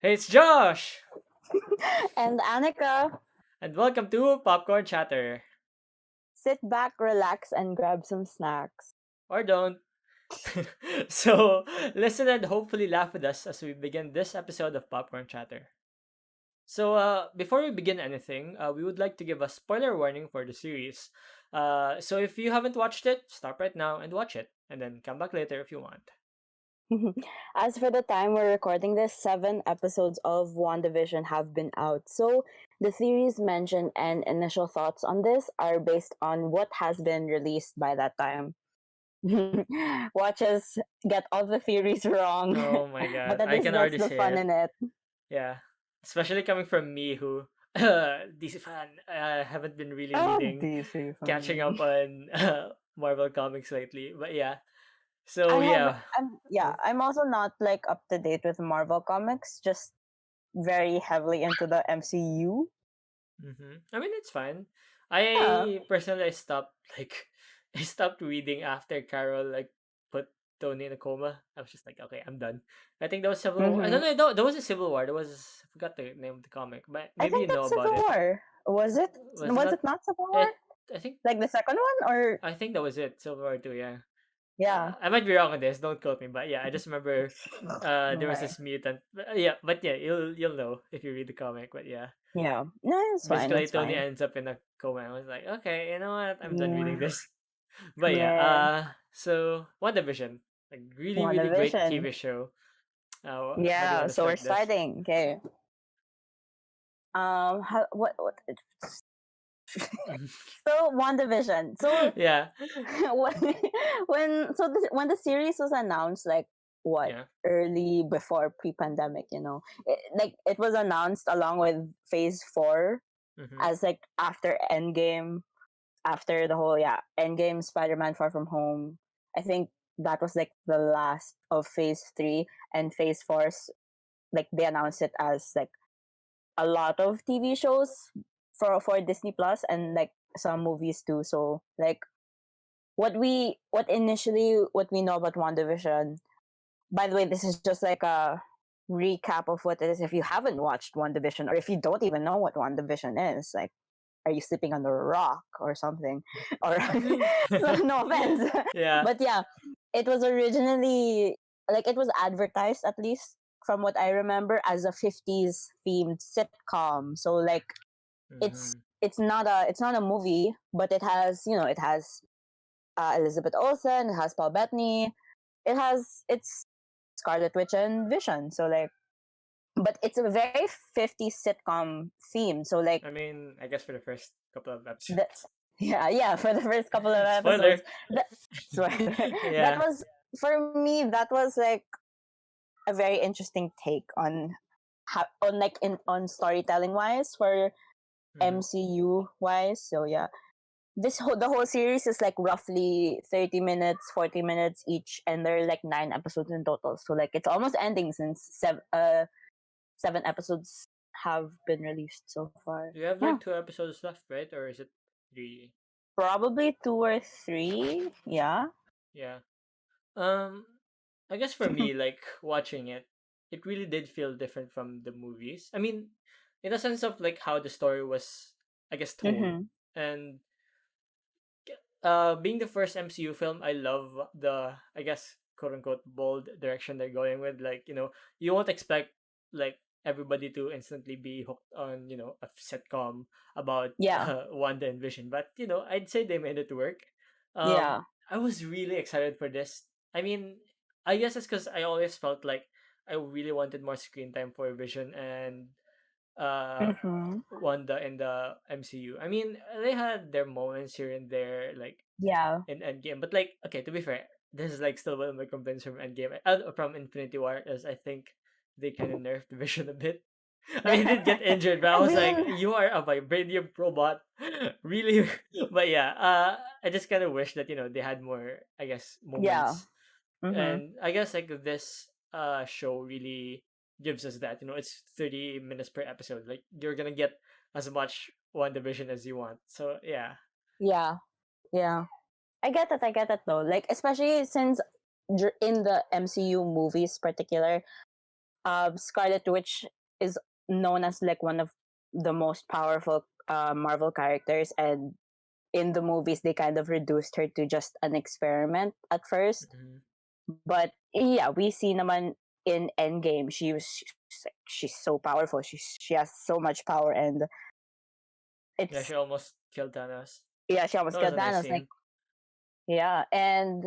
Hey, it's Josh, And Anica, and welcome to Popcorn Chatter. sit back, relax, and grab some snacks. Or don't. So, listen and hopefully laugh with us as we begin this episode of Popcorn Chatter. So, before we begin anything, we would like to give a spoiler warning for the series. So, if you haven't watched it, stop right now and watch it, and then come back later if you want. As for the time we're recording this, 7 episodes of WandaVision have been out. So the theories mentioned and initial thoughts on this are based on what has been released by that time. Watch us get all the theories wrong, Oh my but god, at I least can that's already the see fun it. in it. Yeah, especially coming from me who DC fan. I haven't been really Oh, reading, DC catching fan. up on Marvel comics lately. But yeah, I so have, yeah. I'm also not like up to date with Marvel comics, just very heavily into the MCU. I mean, it's fine. Yeah. I personally stopped like I stopped reading after Carol like put Tony in a coma. I was just like, okay, I'm done. I think there was Civil War. I Mm-hmm. don't know. There was a Civil War. There was I forgot the name of the comic, but I maybe you think know that's about Civil it. War. Was it? Was it Was not? it not Civil War? It. I think. Like the second one, or I think that was it. Civil War 2. Yeah. yeah. I might be wrong on this. Don't quote me, but yeah, I just remember there was Okay. this mutant. But yeah, you'll know if you read the comic. But yeah, Yeah. No, it's fine. basically It's Tony fine. ends up in a coma. I was like, okay, you know what? I'm done reading Yeah. this. But yeah, Yeah. so WandaVision, like really really great WandaVision. TV show. How do you Yeah. want to So we're start this? starting. Okay. What? So WandaVision. So Yeah, when when the series was announced, like what, yeah. early before pre-pandemic, like it was announced along with Phase 4 Mm-hmm. as like after Endgame, after the whole Endgame, Spider-Man Far From Home. I think that was like the last of Phase 3, and Phase 4's like they announced it as like a lot of TV shows for Disney Plus, and like some movies too. So like what we know about WandaVision. By the way, this is just like a recap of what it is. If you haven't watched WandaVision, or if you don't even know what WandaVision is, like, are you sleeping on a rock or something? Or so, no offense, Yeah. but yeah, it was originally, like, it was advertised, at least from what I remember, as a 50s themed sitcom. So like it's Mm-hmm. it's not a movie, but it has Elizabeth Olsen, it has Paul Bettany, it's Scarlet Witch and Vision. So like, but it's a very 50s sitcom theme. So like I mean, I guess for the first couple of the episodes. yeah, for the first couple of Spoiler. episodes, that so that Yeah. was, for me, that was like a very interesting take on how, on like in on storytelling wise, for Mm-hmm. MCU wise. So yeah, the whole series is like roughly 30 minutes, 40 minutes each, and there are like 9 episodes in total. So like it's almost ending, since 7 episodes have been released so far. You have Yeah, like 2 episodes left, right? Or is it three? probably 2 or 3. Yeah. Yeah. Um, I guess for me, like watching it, it really did feel different from the movies. I mean, in a sense of like how the story was, I guess, told, Mm-hmm. and being the first MCU film, I love the, I guess, quote unquote bold direction they're going with. Like, you won't expect like everybody to instantly be hooked on a sitcom about Yeah. Wanda and Vision, but I'd say they made it work. Yeah. I was really excited for this. I mean, I guess it's because I always felt like I really wanted more screen time for Vision and uh Mm-hmm. Wanda in the MCU. I mean, they had their moments here and there, like Yeah. in Endgame. But like, okay, to be fair, this is like still one of my complaints from Endgame, from Infinity War, is I think they kind of nerfed Vision a bit. I mean, he did get injured, but I I was like, mean, you are a vibranium robot, really? But yeah, I just kind of wish that they had more, I guess, yeah. moments, Mm-hmm. and I guess like this show really gives us that. It's 30 minutes per episode. Like you're gonna get as much WandaVision as you want. So yeah. Yeah. Yeah. I get that. I get that though. Like, especially since in the MCU movies, particular, Scarlet Witch is known as like one of the most powerful Marvel characters, and in the movies they kind of reduced her to just an experiment at first. Mhm. But yeah, we see naman in Endgame, she's so powerful. She has so much power, and Yeah, it's she almost killed Thanos. yeah, she That almost was killed a nice Thanos. Like scene. yeah, and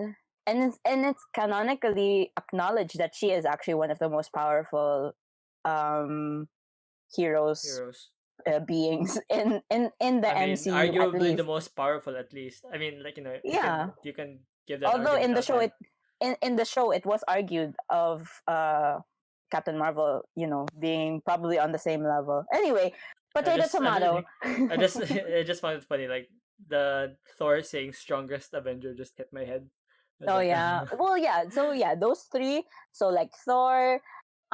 it's canonically acknowledged that she is actually one of the most powerful um heroes, Heroes. beings in the I mean, MCU at arguably the least. most powerful, at least. I mean, like Yeah. you can give that Although argument in the out show there. it in the show it was argued of Captain Marvel, being probably on the same level. Anyway, I potato just, tomato. I just, I just found it funny. Like the Thor saying "strongest Avenger" just hit my head. I was Oh like, yeah. Well, yeah. So yeah, those three. So like Thor,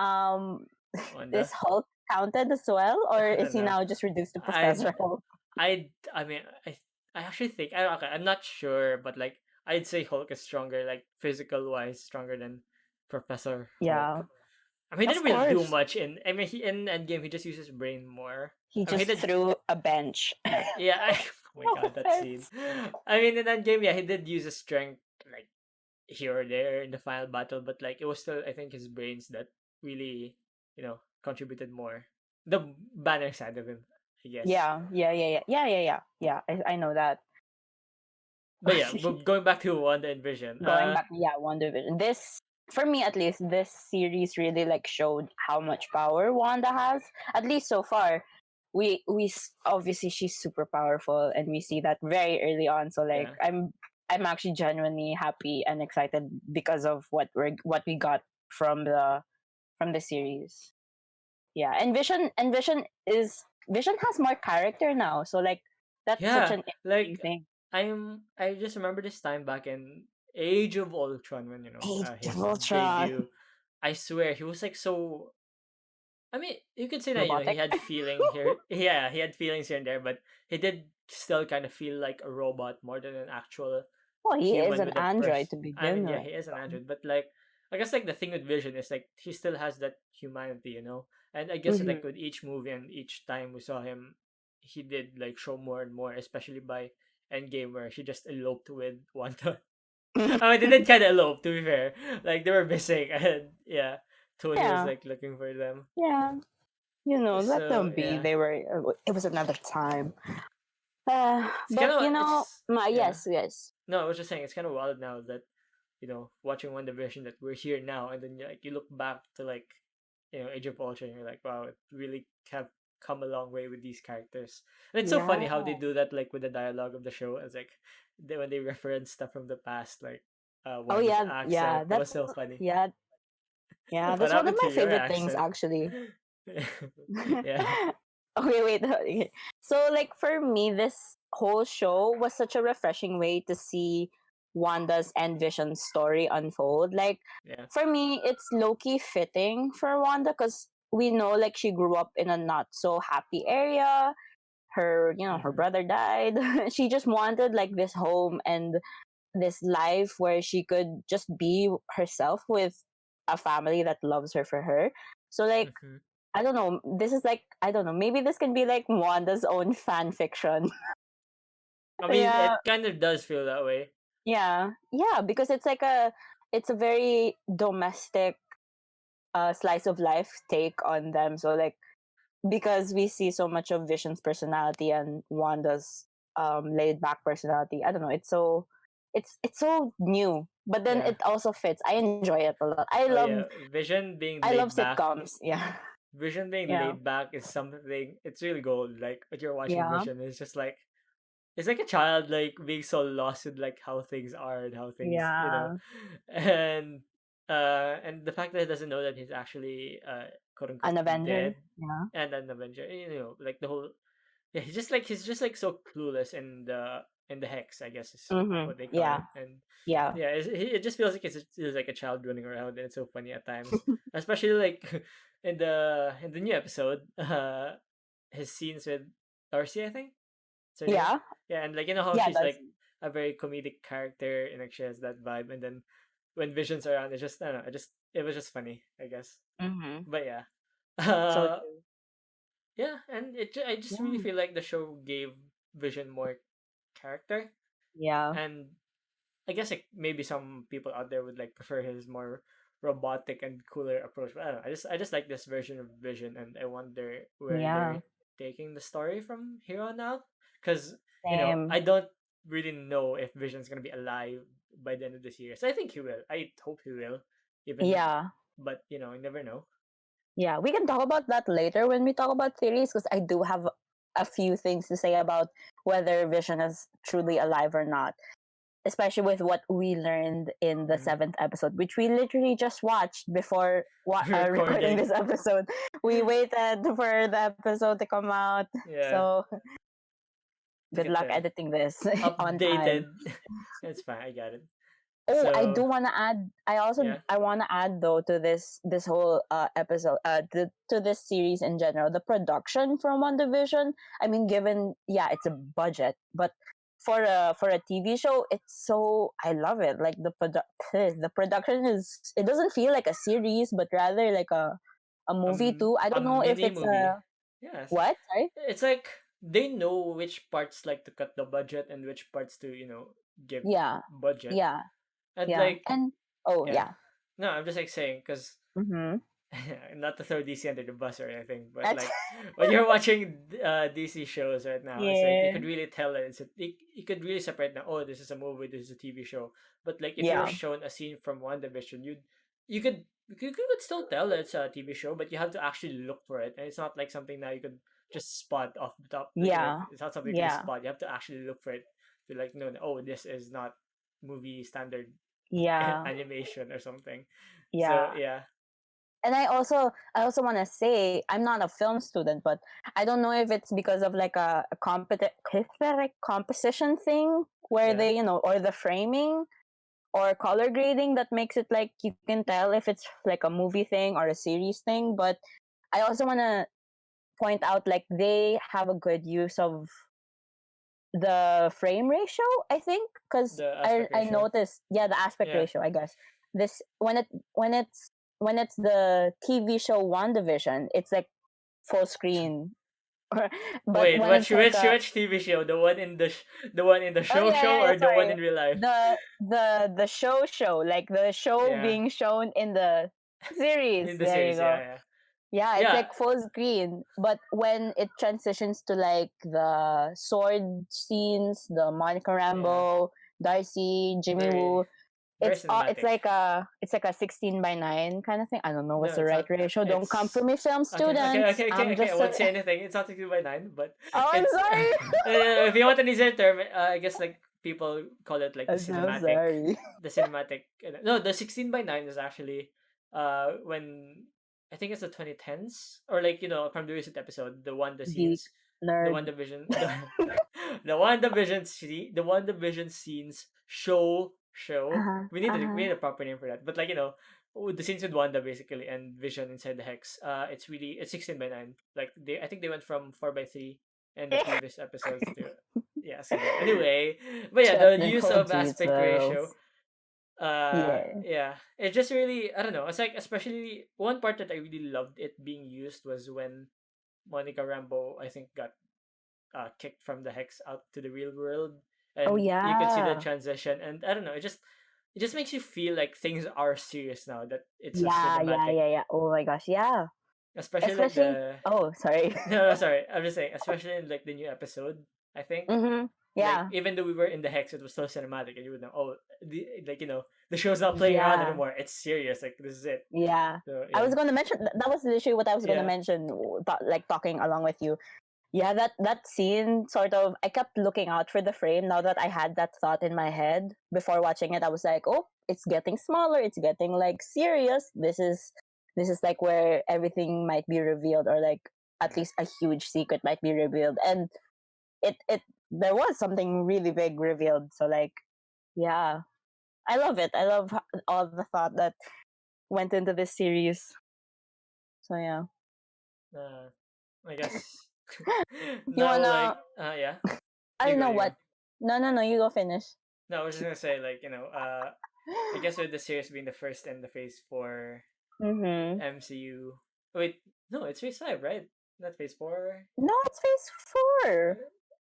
um, is Wanda. Hulk counted as well, or I is don't he know. now just reduced to I, Professor Hulk? I mean, I actually think okay, I'm not sure, but like I'd say Hulk is stronger, like physical wise, stronger than Professor Yeah, Hulk. I mean, he of didn't really do course. much in. I mean, he in Endgame he just uses his brain more. He I mean, he just did. threw a bench. Yeah. Oh my No god, that scene. offense. I mean, in Endgame, yeah, he did use his strength like here or there in the final battle, but like it was still, I think, his brains that really, contributed more. The banner side of him, I guess. Yeah, yeah, yeah, yeah, yeah, yeah, yeah. Yeah, I know that. But yeah, but going back to Wanda and Vision, Going back, yeah, WandaVision. This, for me at least, this series really like showed how much power Wanda has. At least so far, obviously she's super powerful, and we see that very early on. So like, yeah, I'm actually genuinely happy and excited because of what we got from the series. Yeah, and Vision has more character now. So like, that's such yeah, an interesting like thing. I just remember this time back in Age of Ultron when Age of his Ultron. debut. I swear he was like so. I mean, you could say that he Robotic. had feeling here. Yeah, he had feelings here and there, but he did still kind of feel like a robot more than an actual Well, he is human an with a android person. to I mean, begin yeah, with. he is an So. android, but like, I guess like the thing with Vision is like he still has that humanity, And I guess like Hmm. with each movie and each time we saw him, he did like show more and more, especially by Endgame where she just eloped with Wanda. I mean, they did kind of elope, to be fair. Like they were missing, and yeah, Tony was Yeah, like looking for them. yeah. Let So them be. yeah, They were. It was another time. it's kind But of it's yeah. yes, yes. No, I was just saying it's kind of wild now that watching WandaVision that we're here now, and then like you look back to like Age of Ultron, and you're like, wow, it really have come a long way with these characters. And it's so funny Yeah. how they do that, like with the dialogue of the show. It's like when they reference stuff from the past, like Oh Wanda's yeah, accent. yeah. That was so funny. Yeah, yeah. What That's one of happened to my your favorite things, accent? actually. Yeah. Okay, wait. Okay. So, like, for me, this whole show was such a refreshing way to see Wanda's and Vision's story unfold. Like, Yeah. for me, it's low key fitting for Wanda because we know, like, she grew up in a not so happy area. Her Mm-hmm. brother died. She just wanted, like, this home and this life where she could just be herself with a family that loves her for her. So, like, Mm-hmm. I don't know. This is like, I don't know. Maybe this can be like Wanda's own fan fiction. I mean, Yeah, it kind of does feel that way. yeah, yeah. Because it's a very domestic slice of life take on them. So like, because we see so much of Vision's personality and Wanda's laid back personality. I don't know. It's so new, but then Yeah. it also fits. I enjoy it a lot. Oh yeah. Vision being I love laid back sitcoms. Yeah, Vision being yeah, laid back is something. It's really gold. Like what you're watching yeah, Vision is just like it's like a child like being so lost in like how things are and how things yeah. and and the fact that he doesn't know that he's actually quote unquote An Avenger. dead Yeah. and an Avenger. Like the whole yeah he's just like so clueless in the hex, I guess is Mm-hmm. what they call Yeah. it. And Yeah. yeah, it just feels like it's like a child running around, and it's so funny at times, especially like in the new episode, his scenes with Darcy, I think it's her name. Yeah. Yeah, and like how Yeah, she's that's like a very comedic character, and like she has that vibe, and then when Vision's around, it's just I don't know, it was just funny, I guess. mm-hmm. But yeah, So Uh, true. yeah, and I just really Yeah. feel like the show gave Vision more character, Yeah. and I guess like maybe some people out there would like prefer his more robotic and cooler approach. But I don't know. I just like this version of Vision, and I wonder where Yeah. they're taking the story from here on out. Because Same. I don't really know if Vision's gonna be alive by the end of this year. So I think he will. I hope he will. Even, Yeah. but you never know. Yeah. We can talk about that later when we talk about theories because I do have a few things to say about whether Vision is truly alive or not. Especially with what we learned in the Mm. seventh episode, which we literally just watched before recording Recording. this episode. We waited for the episode to come out. Yeah, So look good at luck them. editing this on time. Updated. It's fine. I got it. Oh, I So do want to add. yeah. I want to add though to this whole episode to this series in general, the production from WandaVision. I mean, given it's a budget, but for a TV show, it's so I love it. Like the production is it doesn't feel like a series, but rather like a movie too. I A don't know if mini it's movie. a Yes. what? Sorry. It's like they know which parts like to cut the budget and which parts to, give Yeah, budget. yeah, And yeah, like, and oh yeah. yeah. No, I'm just like saying because Mm-hmm. not to throw DC under the bus or anything, but That's like when you're watching DC shows right now, it's like you yeah, could really tell that you could really separate now. Oh, this is a movie, this is a TV show. But like if you're yeah, shown a scene from WandaVision, you could still tell that it's a TV show, but you have to actually look for it, and it's not like something that you could just spot off the top. Like, yeah, it's not something you can just yeah. spot. You have to actually look for it to like know. Oh, this is not movie standard Yeah, animation or something. So yeah. yeah, And I also want to say I'm not a film student, but I don't know if it's because of like a composition thing where yeah. they or the framing or color grading that makes it like you can tell if it's like a movie thing or a series thing. But I also want to point out like they have a good use of the frame ratio, I think, because The I aspect I ratio. noticed, yeah, the aspect Yeah. ratio, I guess. This when it's the TV show WandaVision, it's like full screen. But Wait, when it's like a which TV show? The one in the oh show yeah, or the one sorry, in real life? the show like the show Yeah, being shown in the series. in the There you series. go. Yeah, yeah, Yeah, it's yeah, like full screen. But when it transitions to like the sword scenes, the Monica yeah. Rambeau, Darcy, Jimmy Very, Woo, very it's cinematic. like a 16:9 kind of thing. I don't know No, what's the it's right not. ratio. Don't come for It's me, film okay, okay, students. okay, okay, I'm okay. I just won't say anything. It's not 16:9, but oh, I'm it's sorry. if you want an easier term, I guess like people call it like I'm so sorry. the cinematic. No, the 16:9 is actually when I think it's the 2010s or like from the recent episode, Geek the nerd. one division the one division scenes show. Uh-huh, We uh-huh. need a proper name for that, but like the scenes with Wanda basically and Vision inside the hex. It's 16:9. Like I think they went from 4:3 in the previous episodes to yeah. So yeah. Anyway, but yeah, the use Technical of aspect ratio. details. Yeah. Yeah, it just really I don't know. It's like especially one part that I really loved it being used was when Monica Rambeau I think got kicked from the hex out to the real world, Oh and you could see the yeah. transition. And I don't know, it just makes you feel like things are serious now that it's a Yeah, yeah, cinematic, yeah, yeah. Oh my gosh, yeah. especially like Especially the oh, sorry. no, sorry, I'm just saying, especially in like the new episode. I think Mhm. like Yeah. even though we were in the hex, it was so cinematic, and you would know, oh, like the show's not playing around Yeah. anymore. It's serious. Like this is it. Yeah. So I yeah, was going to mention that was literally what I was going to yeah, mention like talking along with you. Yeah, that scene sort of I kept looking out for the frame now that I had that thought in my head before watching it. I was like, "Oh, it's getting smaller. It's getting like serious. This is like where everything might be revealed or like at yeah. least a huge secret might be revealed." And it there was something really big revealed. So like, yeah. I love it. I love all the thought that went into this series. So yeah. I guess You now wanna like yeah, I don't know you go. what no no no, you go finish. No, I was just gonna say like I guess with the series being the first in the phase 4 Mm-hmm. MCU. Wait. No, it's phase 5, right? Not phase 4. No, it's phase 4.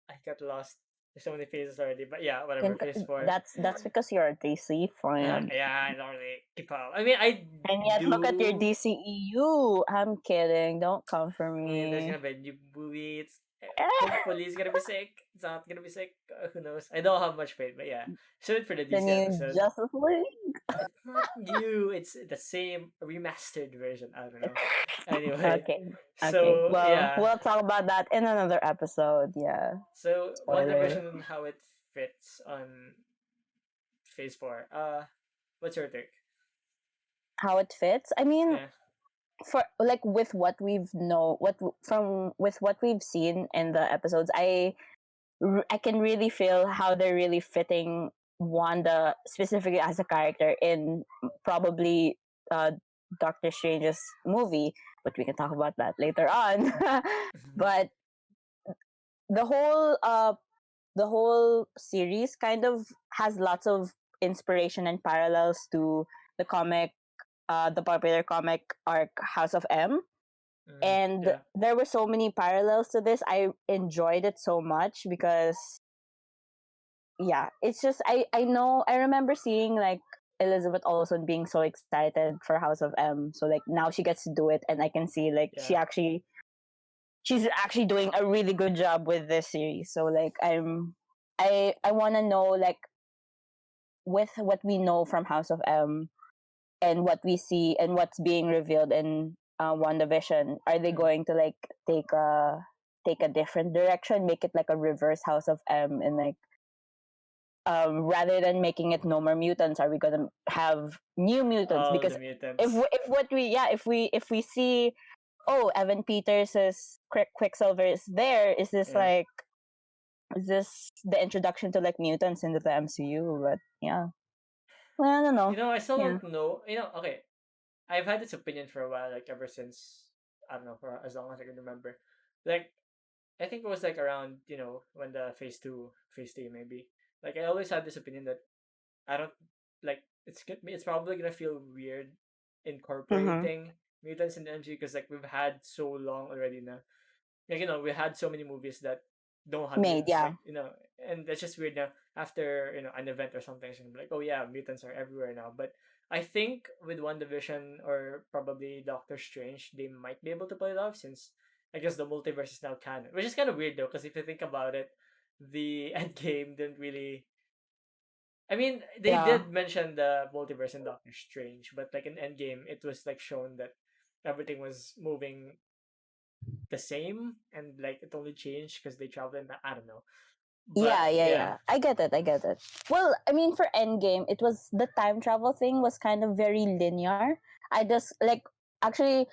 I got lost. There's so many phases already, but yeah, whatever. And Phase 4. that's because you're a DC fan. Yeah, I don't really keep up. I mean, I And yet, look at your do. DCEU. I'm kidding. Don't come for I mean, there's me. gonna be a new movie. Hopefully it's gonna be sick. It's not gonna be sick. Who knows? I don't have much faith, but yeah, should it for the The DC new episode. Justice League. It's not new. It's the same remastered version. I don't know. Anyway, Okay. Okay. so Well, yeah, we'll talk about that in another episode. Yeah. so Spoiler. WandaVision and how it fits on Phase 4. What's your take? How it fits. I mean, Yeah, for like with what we've know, what from with what we've seen in the episodes, I can really feel how they're really fitting Wanda specifically as a character in probably uh, Doctor Strange's movie, but we can talk about that later on. But the whole the whole series kind of has lots of inspiration and parallels to the comic, the popular comic arc House of M. And yeah, there were so many parallels to this. I enjoyed it so much because yeah, it's just I know I remember seeing like Elizabeth Olsen being so excited for House of M. So like now she gets to do it, and I can see like yeah. she's actually doing a really good job with this series. So like I want to know like with what we know from House of M and what we see and what's being revealed in WandaVision, are they Mm. going to like take a different direction, make it like a reverse House of M, and like rather than making it no more mutants, are we gonna have new mutants? All Because the mutants. if what we yeah if we see, oh, Evan Peters' Quicksilver is there, Yeah. is this the introduction to like mutants into the MCU? But yeah, well, I don't know. I still Yeah. don't know. Okay. I've had this opinion for a while, like ever since I don't know, for as long as I can remember. Like I think it was like around, when the phase 2 maybe. Like I always had this opinion that I don't like it's probably gonna feel weird Mm-hmm. incorporating mutants in the MCU because like we've had so long already now. Like we had so many movies that don't have Made, mutants, yeah. like and that's just weird now after an event or something. It's gonna be like, oh yeah, mutants are everywhere now. But I think with WandaVision or probably Doctor Strange, they might be able to pull it off since I guess the multiverse is now canon, which is kind of weird though, because if you think about it, the end game didn't really. I mean, they Yeah. did mention the multiverse in Doctor Strange, but like in Endgame, it was like shown that everything was moving the same and like it only changed because they traveled in I don't know. But Yeah, yeah, yeah. yeah. I get it. I get it. Well, I mean, for Endgame, it was the time travel thing was kind of very linear. I just like actually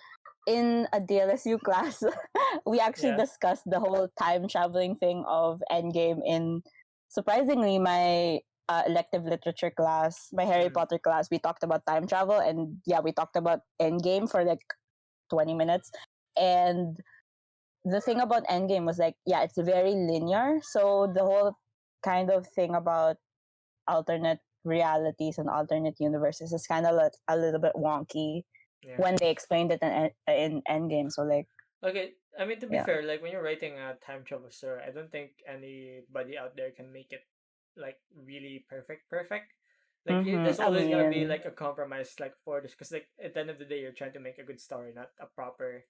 in a DLSU class, we actually Yeah. discussed the whole time traveling thing of Endgame in surprisingly my elective literature class, my Harry Mm, Potter class. We talked about time travel, and yeah, we talked about Endgame for like 20 minutes, and the thing about Endgame was like, yeah, it's very linear. So the whole kind of thing about alternate realities and alternate universes is kind of like a little bit wonky yeah. when they explained it in Endgame. So like, Okay. I mean, to be yeah. fair, like when you're writing a time travel story, I don't think anybody out there can make it like really perfect. Perfect. Like Mm-hmm. there's I always gonna be mean, like a compromise, like for this, because like at the end of the day, you're trying to make a good story, not a proper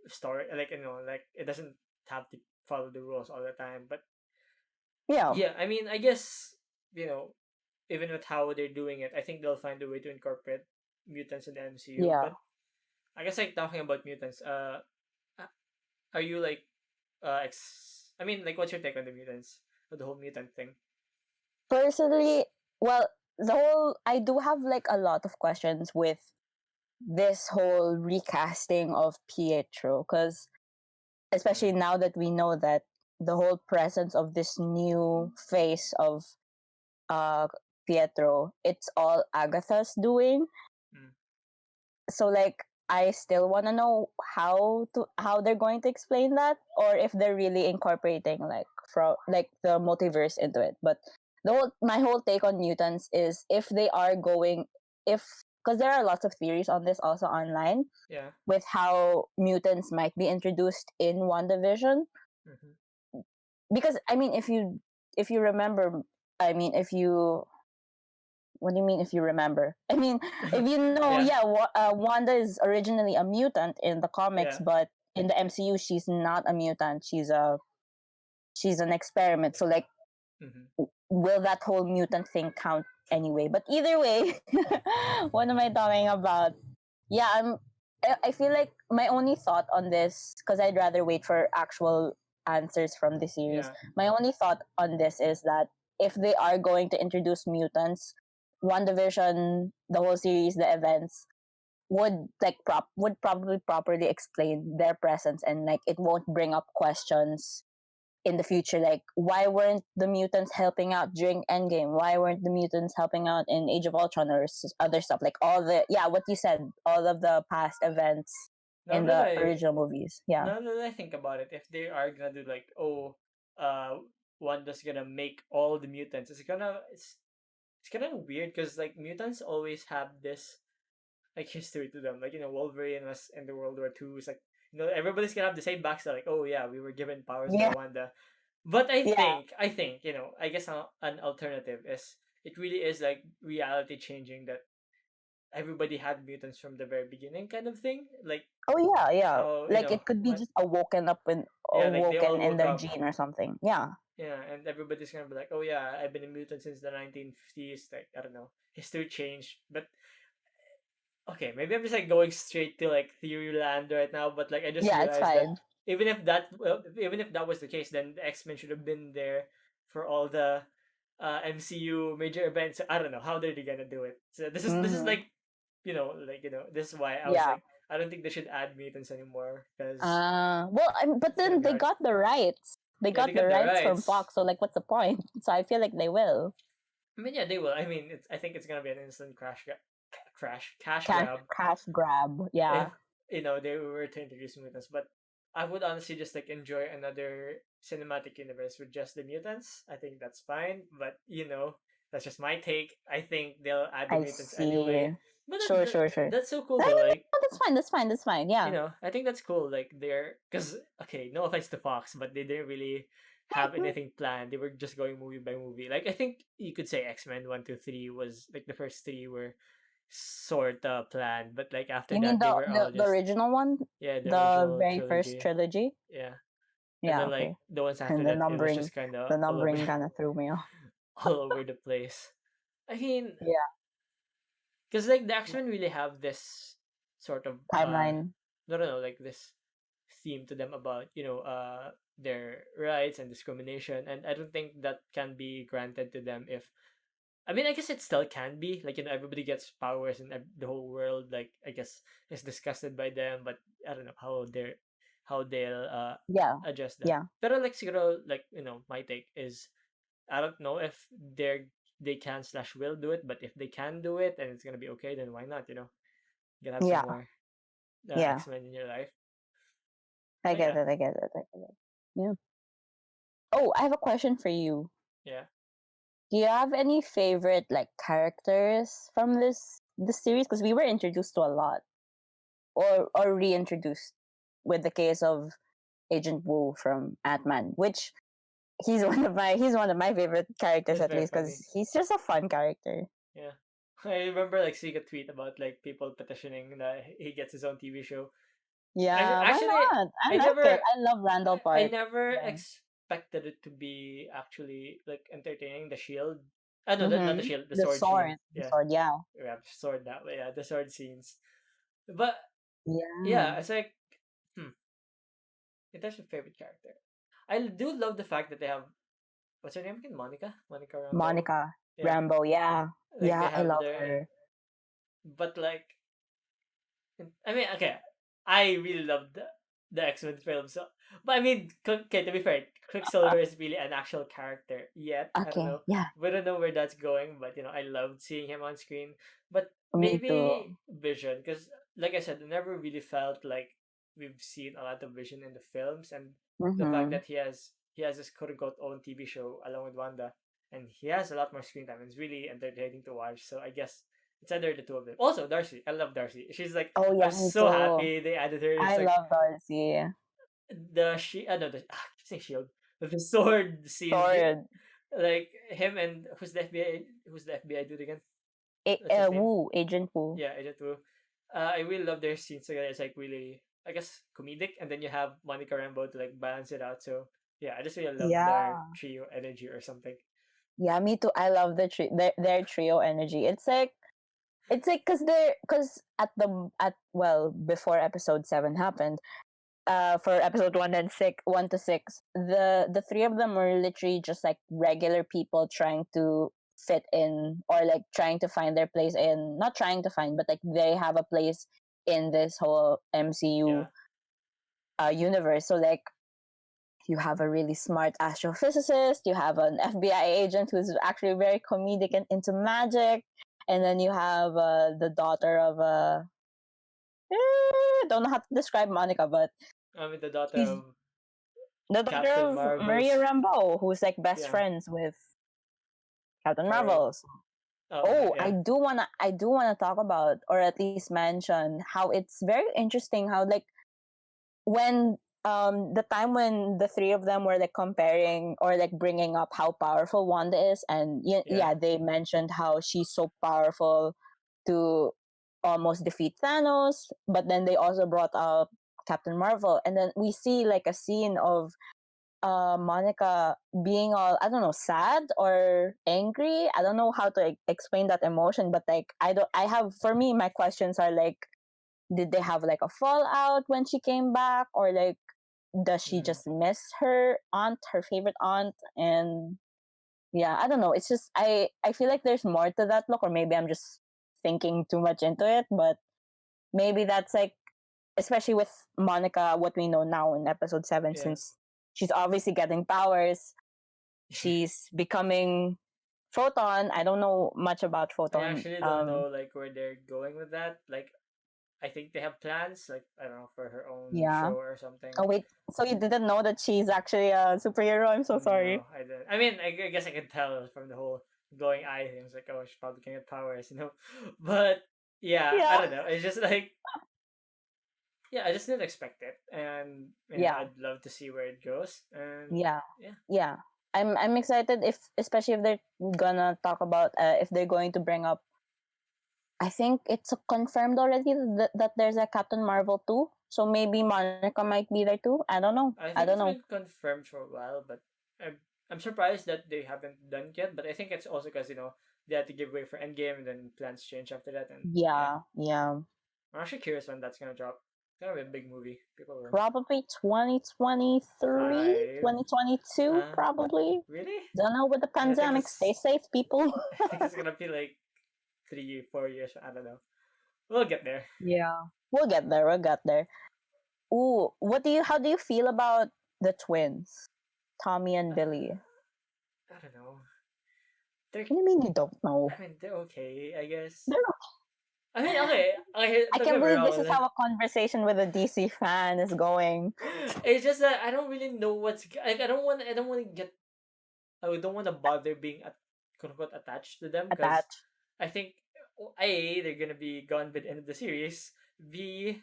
story. Like like it doesn't have to follow the rules all the time. But yeah, yeah, I mean, I guess even with how they're doing it, I think they'll find a way to incorporate mutants in the MCU. yeah. But I guess like talking about mutants, are you like I mean, like, what's your take on the mutants, or the whole mutant thing? Personally, well, the whole I do have like a lot of questions with this whole recasting of Pietro because especially Mm, now that we know that the whole presence of this new face of uh Pietro, it's all Agatha's doing. mm, So like I still want to know how they're going to explain that, or if they're really incorporating like from like the multiverse into it. But my whole take on mutants is if they are going if because there are lots of theories on this also online Yeah. with how mutants might be introduced in WandaVision. Mm-hmm. Because I mean, if you remember, I mean, if you what do you mean if you remember? I mean, if you know, Yeah. yeah, Wanda is originally a mutant in the comics, Yeah. but in the MCU, she's not a mutant. She's an experiment. So like, Mm-hmm. will that whole mutant thing count anyway? But either way, what am I talking about? Yeah, I feel like my only thought on this, because I'd rather wait for actual answers from the series. Yeah. My only thought on this is that if they are going to introduce mutants, WandaVision, the whole series, the events would probably properly explain their presence, and like it won't bring up questions in the future, like why weren't the mutants helping out during Endgame, why weren't the mutants helping out in Age of Ultron or other stuff, like all the, yeah, what you said, all of the past events Now in that the I original movies. Yeah, now that I think about it, if they are gonna do like, oh, uh, Wanda's gonna make all the mutants, it's kind of weird because like mutants always have this like history to them. Like, Wolverine was in the World War II. It's like, everybody's gonna have the same backstory. Like, oh yeah, we were given powers by yeah, Wanda. But I yeah. think, I think, I guess an alternative is it really is like reality changing that everybody had mutants from the very beginning, kind of thing. Like Oh yeah, yeah, how like it could be what just awoken up in yeah, like they all awoken in woke the up. gene or something. Yeah, Yeah, and everybody's gonna be like, oh yeah, I've been a mutant since the 1950s. Like, I don't know, history changed. But okay, maybe I'm just like going straight to like theory land right now. But like I just yeah, it's realized that fine. even if that was the case, then the X Men should have been there for all the MCU major events. I don't know how they're gonna do it. So this is Mm-hmm. like, this is why I was Yeah. like, I don't think they should add mutants anymore because Well, but it's gonna then be they hard. got the rights. They Yeah, they got the got the rights from rights. Fox, so like, what's the point? So I feel like they will. I mean, yeah, they will. I mean, I think it's gonna be an instant cash grab Cash grab. if Yeah. they were to introduce mutants. But I would honestly just like enjoy another cinematic universe with just the mutants. I think that's fine. But that's just my take. I think they'll add the I mutants see. anyway. But Sure, sure, sure. that's so cool I though. mean, Like, no, that's fine. That's fine. That's fine. Yeah. I think that's cool. Like, they're because okay, no offense to Fox, but they didn't really have anything planned. They were just going movie by movie. Like, I think you could say X-Men 1, 2, 3 was like the first three were sort of planned, but like after You mean that they the, were the all the just, original one, yeah, the the original very first trilogy. trilogy? Yeah. And Yeah. then like Okay. the ones after And the that, it was numbering, just kind of the all over numbering kind of threw me off. all over the place. I mean, Yeah. because like the X-Men really have this sort of Timeline. no, no, no, like this theme to them about their rights and discrimination, and I don't think that can be granted to them if, I mean, I guess it still can be like, everybody gets powers and the whole world, like, I guess, is disgusted by them, but I don't know how they'll Yeah. adjust that. Yeah. Pero like siguro, like, my take is, I don't know if they can slash will do it, but if they can do it and it's gonna be okay, then why not? You can have some Yeah. more Yeah. X-Men in your life. I But get yeah, it. I get it. I get it. Yeah. Oh, I have a question for you. yeah. Do you have any favorite like characters from this series? Because we were introduced to a lot, or reintroduced with the case of Agent Wu from Ant-Man, which he's one of my favorite characters, It's at very least funny. because he's just a fun character. Yeah. I remember like seeing a tweet about like people petitioning that he gets his own TV show. I Yeah, why actually not? I I like it. never I love Randall I Park. never Yeah. expected it to be actually like entertaining. The shield. I know that, not the Mm-hmm. shield, the The sword scene. sword. The Yeah. sword. Yeah. Yeah, sword that way. Yeah, the sword scenes. But Yeah. yeah, it's like, hmm, it's your favorite character. I do love the fact that they have, what's her name again? Monica Rambeau. Monica Yeah, Rambo. Yeah. like they Yeah. I have love their, her. but like, I mean, okay, I really love the X-Men film. So, but I mean, okay, to be fair, Uh, Quicksilver is really an actual character yet. I don't okay. know. Yeah. We don't know where that's going, but I loved seeing him on screen. But Me too. maybe Vision, because like I said, I never really felt like we've seen a lot of Vision in the films, and the fact Mm-hmm. that he has this quote unquote own TV show along with Wanda, and he has a lot more screen time. It's really entertaining to watch. So I guess It's either the two of them. Also, Darcy. I love Darcy. She's like, Oh I'm yeah, me so too. happy they added her. It's I like love Darcy. the she. No, the I keep saying shield. The sword scene. Sword. Like him and who's the FBI? Who's the FBI dude again? What's his name? Wu, Agent Wu. Yeah, Agent Wu. I really love their scenes together. It's like really, I guess, comedic, and then you have Monica Rambeau to like balance it out. So yeah, I just really love their Yeah. trio energy or something. Yeah, me too. I love their trio energy. It's like because at well before episode 7 happened, for episode 1 to 6, the three of them were literally just like regular people trying to fit in, or like trying to find their place in, not trying to find, but like they have a place in this whole Yeah, MCU universe. So like you have a really smart astrophysicist, you have an FBI agent who's actually very comedic and into magic, and then you have the daughter of don't know how to describe Monica, but I mean the daughter she's of the daughter Captain of Maria Marvel's. Rambeau, who's like best Yeah, friends with Captain right. Marvel. Oh, okay, Oh, yeah, I do wanna talk about, or at least mention, how it's very interesting how like when the time when the three of them were like comparing or like bringing up how powerful Wanda is, and yeah, yeah, they mentioned how she's so powerful to almost defeat Thanos, but then they also brought up Captain Marvel, and then we see like a scene of Monica being all, I don't know, sad or angry. I don't know how to explain that emotion, but like I have, for me, my questions are like, did they have like a fallout when she came back, or like does she mm, just miss her aunt, her favorite aunt? And yeah, I don't know. It's just I feel like there's more to that look, or maybe I'm just thinking too much into it, but maybe that's like, especially with Monica, what we know now in episode 7, yeah. since she's obviously getting powers, she's becoming Photon. I don't know much about I Photon. actually don't know like where they're going with that. Like, I think they have plans, like I don't know, for her own Yeah. show or something. Oh wait, so you didn't know that she's actually a superhero? I'm so No, sorry. I didn't. I mean, I guess I could tell from the whole glowing eye thing. It's like, oh, she probably can get powers. But yeah, I Yeah. don't know. It's just like, yeah, I just didn't expect it, and Yeah. I'd love to see where it goes. And Yeah. yeah, Yeah. I'm excited, if especially if they're gonna talk about, if they're going to bring up, I think it's confirmed already that there's a Captain Marvel 2. So maybe Monica might be there too. I don't know. I I think don't it's know. been confirmed for a while, but I'm surprised that they haven't done it yet. But I think it's also because they had to give way for Endgame, and then plans change after that, and yeah, Yeah, yeah. I'm actually curious when that's gonna drop. It's gonna be a big movie. People will Probably 2023, hype. 2022, Uh, probably. really? Don't know with the I think pandemic. Stay it's safe, people. I think it's gonna be like 3 4 years. I don't know. We'll get there. Yeah. We'll get there. We'll get there. Ooh, how do you feel about the twins, Tommy and Billy? I don't know. They're What do you mean you don't I know? mean they're okay, I guess. They're I mean okay, okay, I don't can't get me believe this wrong. is how a conversation with a DC fan is going. It's just that I don't really know like I don't want to get I don't want to bother being quote unquote attached to them because Attached. I think A, they're gonna be gone by the end of the series. B,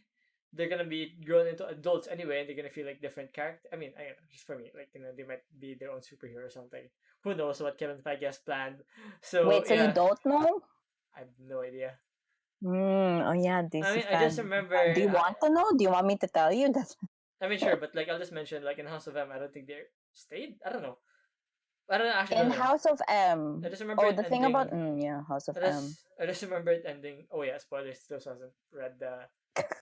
they're gonna be grown into adults anyway, and they're gonna feel like different character. I mean, I don't know, just for me, like they might be their own superhero or something. Who knows what Kevin Feige has planned? So Wait, so you yeah, don't know? I have no idea. Oh yeah, I DC mean, I just fan. Do remember. you want to know? Do you want me to tell you? That's I mean, sure, but like I'll just mention like in House of M, I don't think they stayed. I don't know. I don't actually in don't know. House of I M. just remember Oh, it the thing about ending. yeah, House of I M. just I just remember it ending. Oh yeah, spoilers. Still hasn't read the.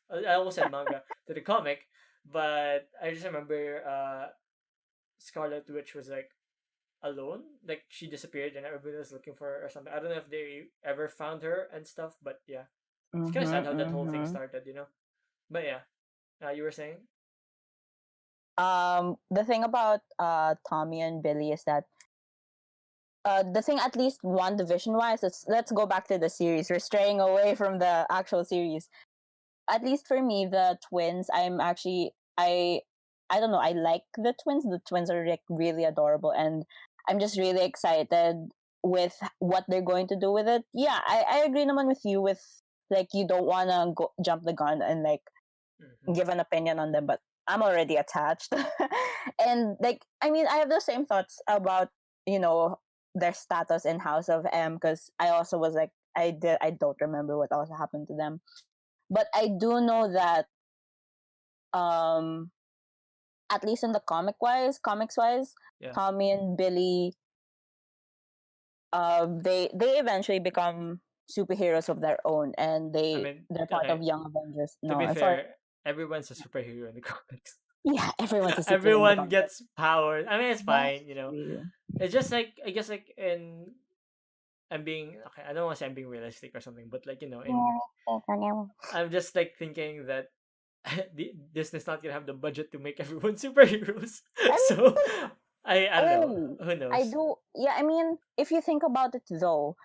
I almost said manga to the comic, but I just remember Scarlet Witch was like alone, like she disappeared and everybody was looking for her or something. I don't know if they ever found her and stuff, but yeah, it's kind of sad how that whole thing Mm-hmm. started. But yeah, you were saying. The thing about Tommy and Billy is that the thing, at least WandaVision wise, let's go back to the series. We're straying away from the actual series. At least for me, the twins, I don't know, I like the twins. The twins are like really adorable, and I'm just really excited with what they're going to do with it. Yeah, I agree naman with you with like you don't wanna go jump the gun and like Mm-hmm. give an opinion on them, but I'm already attached. And like I mean I have the same thoughts about, you know, their status in House of M because I also was like I don't remember what also happened to them. But I do know that um at least in the comics wise, Yeah. Tommy and Billy they eventually become superheroes of their own and I mean, they're part of okay. Young Avengers. To be No, sorry. fair, everyone's a superhero in the comics. Yeah, everyone's a superhero in the Everyone comics. gets powers. I mean, it's fine. That's true. It's just like I guess like in I'm being okay. I don't want to say I'm being realistic or something, but like in I'm just like thinking that Disney's not gonna have the budget to make everyone superheroes. I So mean, I don't know. oh, Who I knows? do. Yeah, I mean, if you think about it though,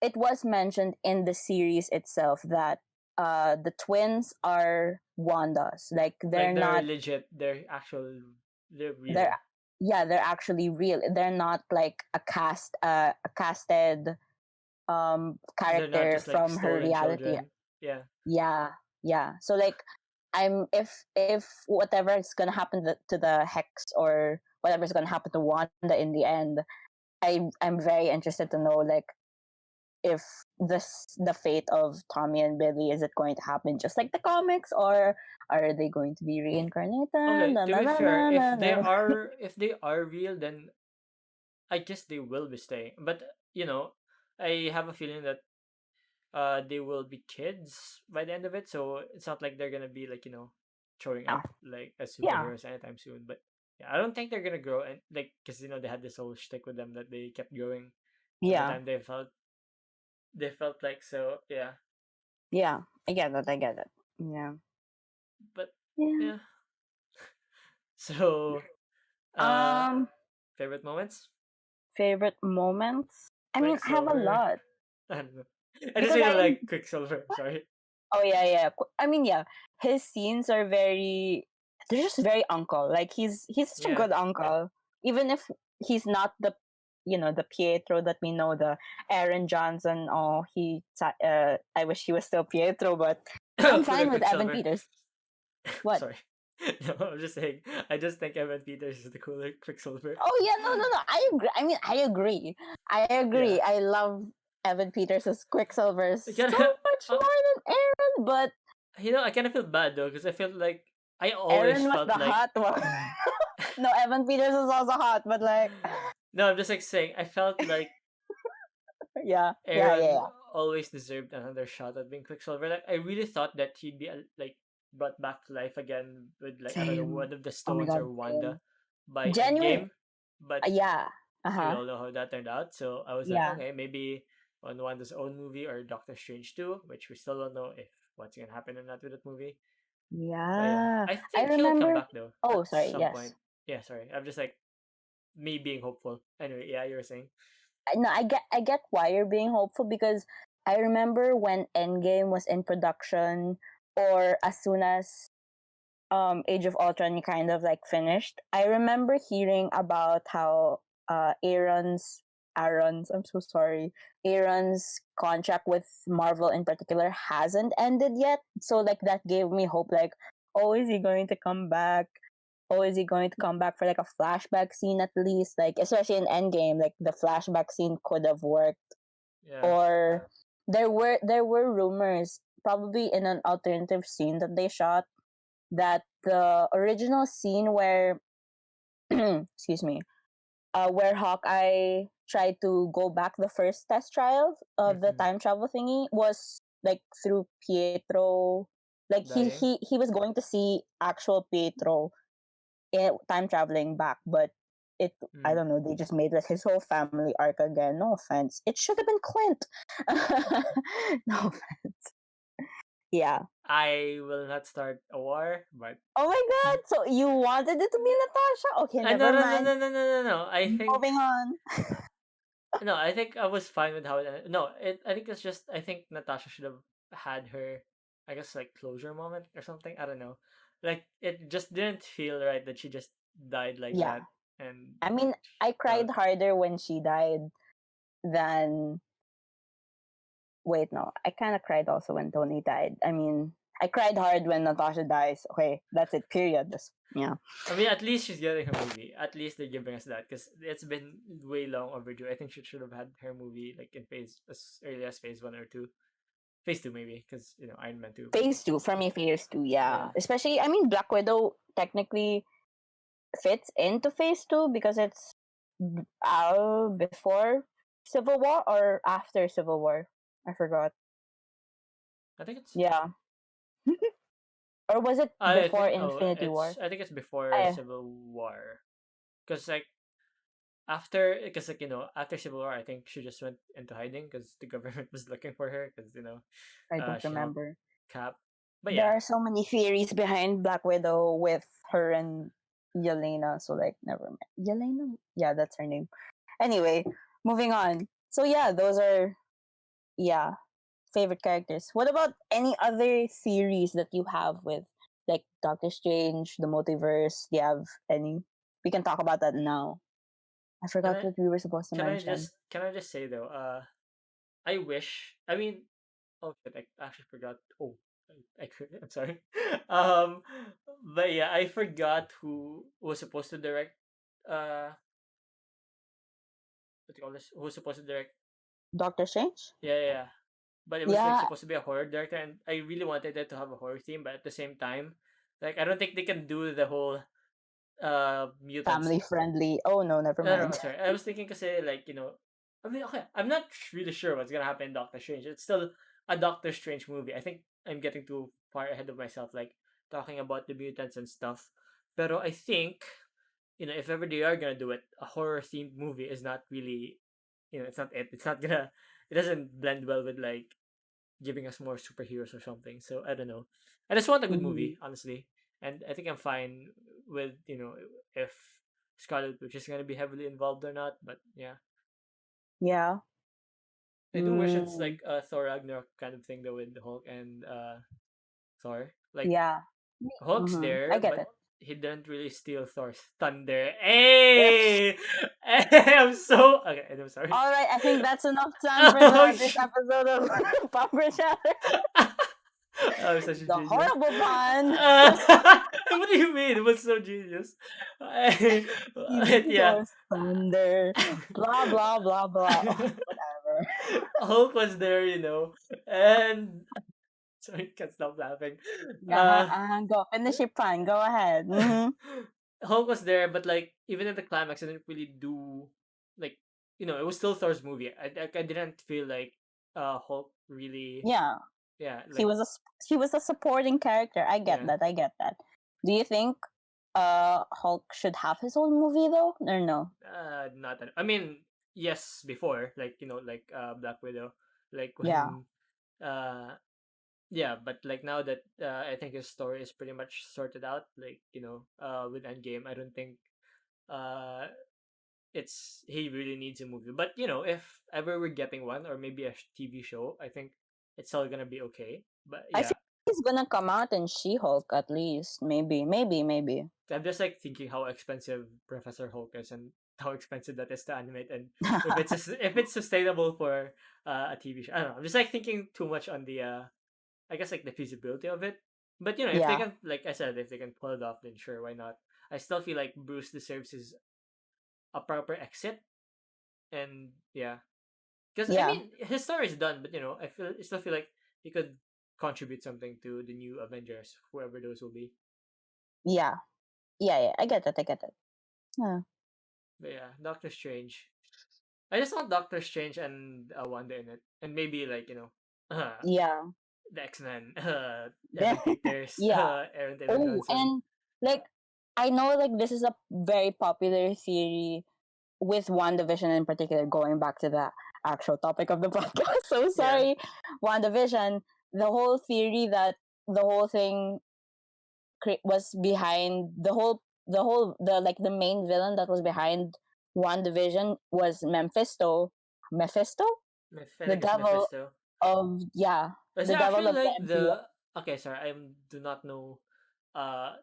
it was mentioned in the series itself that the twins are Wanda's. Like Like they're legit. They're actual. They're real. they're yeah, they're actually real. They're not like a casted They're not character just like from her stolen reality. children. Yeah. Yeah, yeah. So like I'm if whatever is gonna happen to the Hex or whatever's gonna happen to Wanda in the end, I'm very interested to know like if the fate of Tommy and Billy, is it going to happen just like the comics or are they going to be reincarnated? Okay. Na, To na, be na, fair, na, na, na. if they are real, then I guess they will be staying. But I have a feeling that they will be kids by the end of it, so it's not like they're gonna be like showing Yeah, up like as yeah, superheroes anytime soon. But yeah, I don't think they're gonna grow and like because they had this whole shtick with them that they kept growing every yeah, time they felt like so yeah. yeah. I get it. I get it. Yeah, But yeah. yeah, so uh Um, favorite moments, favorite moments. I mean, I have a Quicksilver. lot I don't know. I just because really I like Quicksilver. Sorry. oh yeah, yeah. I mean, yeah, his scenes are very. They're just very uncle. Like he's such a Yeah. good uncle, even if he's not the, you know, the Pietro that we know, the Aaron Johnson. Oh, I wish he was still Pietro, but I'm Cooler fine with Evan Quicksilver. Peters. What? Sorry. No, I'm just saying. I just think Evan Peters is the cooler Quicksilver. Oh yeah, no, no, no. I agree. I mean, I agree. I Yeah. agree. I love Evan Peters as Quicksilver I so kind of, much uh, more than Aaron, but I kind of feel bad though because I feel like I always Aaron was felt the like. hot one. No, Evan Peters is also hot, but like, No, I'm just like saying I felt like yeah, yeah, yeah, Aaron yeah. always deserved another shot at being Quicksilver. Like I really thought that he'd be like brought back to life again with like I don't know Same. one of the Oh my stones or god, Wanda same. by Genuine. Endgame, but Yeah. Uh we huh. all know how that turned out. So I was like, Yeah. okay, maybe on Wanda's own movie or Doctor Strange 2, which we still don't know if what's gonna happen or not with that movie. But yeah, Yeah. I I think he'll come remember. back though Oh, at sorry. some Yes. point. Yeah, sorry. I'm just like me being hopeful. Anyway, yeah, you were saying. No, I get why you're being hopeful because I remember when Endgame was in production, or as soon as Age of Ultron kind of like finished, I remember hearing about how Aaron's I'm so sorry. Aaron's contract with Marvel in particular hasn't ended yet. So like that gave me hope like, oh, is he going to come back? Oh, is he going to come back for like a flashback scene at least? Like especially in Endgame, like the flashback scene could have worked. Yeah. Or there were rumors, probably in an alternative scene that they shot, that the original scene where excuse me, where Hawkeye tried to go back the first test trial of the Mm-hmm. time travel thingy was like through Pietro. Like Dying. he was going to see actual Pietro time traveling back, but it I Mm. don't know. They just made it his whole family arc again. No offense, it should have been Clint. No offense. Yeah. I will not start a war, but Oh my god! So you wanted it to be Natasha? Okay, no never no no mind. no no no no no. I think Moving on. no. I think I was fine with how it ended. No, I think it's just I think Natasha should have had her, I guess like closure moment or something. I don't know. Like it just didn't feel right that she just died like Yeah. that and I mean, I felt cried harder when she died. than wait, no. I kind of cried also when Tony died. I mean, I cried hard when Natasha dies. Okay, that's it. Period. Yeah. I mean, at least she's getting her movie. At least they're giving us that because it's been way long overdue. I think she should have had her movie like in phase as early as phase 1 or 2, phase 2 maybe because Iron Man 2. But Phase 2 for me. Phase 2, yeah. yeah, Especially, I mean, Black Widow technically fits into Phase 2 because it's before Civil War or after Civil War. I forgot. I think it's. Yeah. Or was it I before think Infinity War? I think it's before I Civil War because like after because after Civil War I think she just went into hiding because the government was looking for her because I don't she helped remember. Cap. But There yeah, are so many theories behind Black Widow with her and Yelena, so like never mind. Yelena? Yeah, that's her name. Anyway, moving on. So yeah, those are yeah, favorite characters. What about any other theories that you have with like Doctor Strange, the multiverse? Do you have any? We can talk about that now. I can forgot I what we were supposed to mention. can I just say though I wish I mean oh shit I actually forgot I could I'm sorry but yeah I forgot who was supposed to direct uh what do you call this who was supposed to direct Doctor Strange? yeah but it was like Yeah, supposed to be a horror director and I really wanted it to have a horror theme but at the same time like I don't think they can do the whole mutants. family friendly. Oh no, never No, no, mind. I'm sorry. I was thinking kasi like, I mean, okay, I'm not really sure what's gonna happen in Doctor Strange. It's still a Doctor Strange movie. I think I'm getting too far ahead of myself, like talking about the mutants and stuff. Pero I think, if ever they are gonna do it, a horror themed movie is not really, it's not it. It's not gonna, it doesn't blend well with like giving us more superheroes or something. So I don't know. I just want a good Mhm. movie, honestly, and I think I'm fine with if Scarlet Witch is gonna be heavily involved or not. But yeah, Yeah. I do wish it's Mm. like a Thor Ragnarok kind of thing though with Hulk and Thor. Like Yeah. Hulk's Mm-hmm. I there, get but it. he didn't really steal Thor's thunder. Yes. Hey, I'm so okay. I'm sorry. All right. I think that's enough time for Oh, this episode of Popper Chatter. I'm such a The genius. horrible pun. What do you mean? It was so genius. Yeah. Yours thunder. Blah blah blah blah. Oh, whatever. Hulk was there, and sorry, can't stop laughing. Uh-huh, Uh, go finish your pun. Go ahead. Mm-hmm. Hulk was there, but like even in the climax, I didn't really do like it was still Thor's movie. I didn't feel like Hulk really Yeah. yeah He like was he was a supporting character. I get yeah that. I get that. Do you think Hulk should have his own movie though, or no? not that I mean yes before like like Black Widow like Yeah. when uh yeah but like now that I think his story is pretty much sorted out like with Endgame I don't think uh it's he really needs a movie but if ever we're getting one or maybe a TV show I think it's all gonna be okay but I yeah feel he's gonna come out in She-Hulk at least. Maybe. I'm just like thinking how expensive Professor Hulk is and how expensive that is to animate and if it's if it's sustainable for a TV show. I don't know. I'm just like thinking too much on the I guess like the feasibility of it. But if they Yeah. can like I said, if they can pull it off, then sure, why not? I still feel like Bruce deserves his a proper exit and yeah. Because I Yeah. mean his story is done, but I still feel like he could contribute something to the new Avengers, whoever those will be. Yeah. Yeah. I get it. I get it. Yeah. But yeah, Doctor Strange. I just want Doctor Strange and Wanda in it, and maybe like Yeah. the X Men, Evan Peters, Yeah. Aaron Taylor Oh, Johnson. and like I know like this is a very popular theory with WandaVision in particular, going back to the actual topic of the podcast. So Yeah, sorry. WandaVision, the whole theory that the whole thing was behind the main villain that was behind WandaVision was Mephisto, I the think it's devil Mephisto. of yeah, Is the it devil actually of the like MCU. the? Okay, sorry, I do not know. Uh,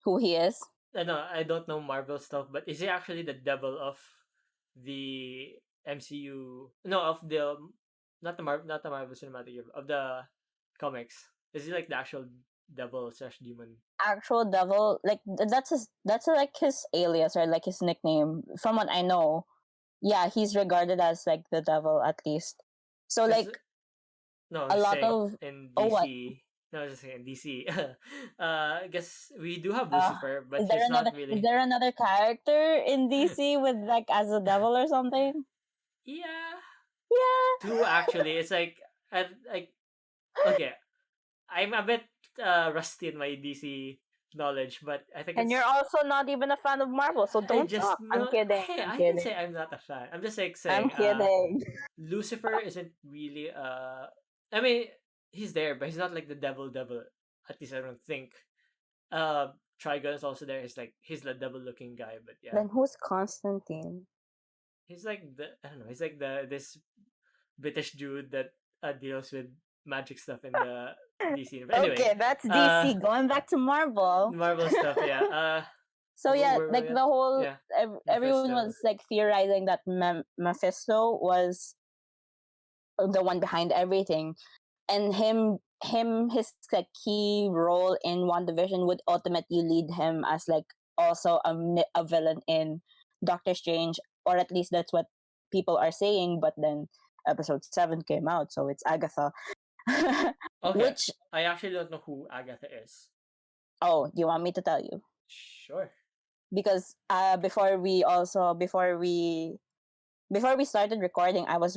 Who he is? no, I don't know Marvel stuff, but is he actually the devil of the? MCU, no, of the not the Marvel Cinematic Universe, of the comics. Is he like the actual devil slash demon? Actual devil, like that's like his alias or like his nickname. From what I know, yeah, he's regarded as like the devil at least. So Because like no, I'm a just lot saying of in oh what DC. No, I was just saying DC. I guess we do have uh Lucifer, but he's not is really. there another character in DC with like as a devil or something? Yeah, Yeah. two actually. It's like okay. I'm a bit rusty in my DC knowledge, but I think And you're it's. also not even a fan of Marvel, so I don't just talk. I'm know. kidding. Hey, I'm I didn't say kidding. I'm not a fan. I'm just like I'm saying. kidding. Lucifer isn't really. I mean, he's there, but he's not like the devil. At least I don't think. Trigon is also there. He's the devil looking guy, but yeah, Then who's Constantine? he's like the I don't know. He's like the this British dude that deals with magic stuff in the DC. But anyway, Okay, that's uh, DC. Going back to Marvel. Marvel stuff. Yeah. So yeah, like Where the whole yeah, everyone Mephisto. was like theorizing that Mephisto was the one behind everything, and his like key role in WandaVision would ultimately lead him as like also a villain in Doctor Strange, or at least that's what people are saying. But then episode 7 came out, so it's Agatha. Okay, Which, I actually don't know who Agatha is. oh, do you want me to tell you? Sure. Because before we started recording, I was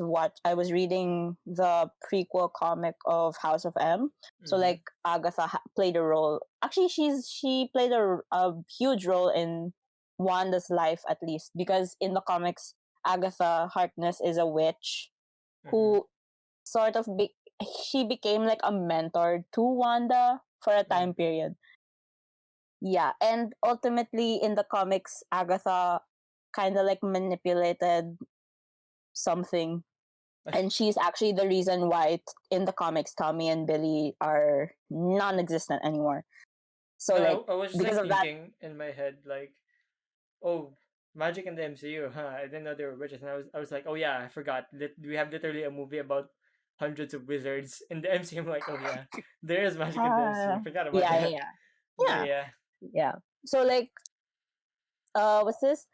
reading the prequel comic of House of M. So Mm-hmm. like Agatha played a role. Actually, she played a huge role in Wanda's life, at least, because in the comics, Agatha Harkness is a witch Mm-hmm. who sort of she became like a mentor to Wanda for a Mm-hmm. time period. Yeah, and ultimately in the comics, Agatha kind of like manipulated something, and she's actually the reason why in the comics Tommy and Billy are non-existent anymore. So like No, I was just because like of that, thinking in my head like, oh, magic in the MCU, huh? I didn't know they were witches, and I was like, oh yeah, I forgot. We have literally a movie about hundreds of wizards in the MCU. I'm like, oh yeah, there is magic in the MCU. Forgot about yeah, that. yeah, But yeah, yeah. yeah. So like what's this?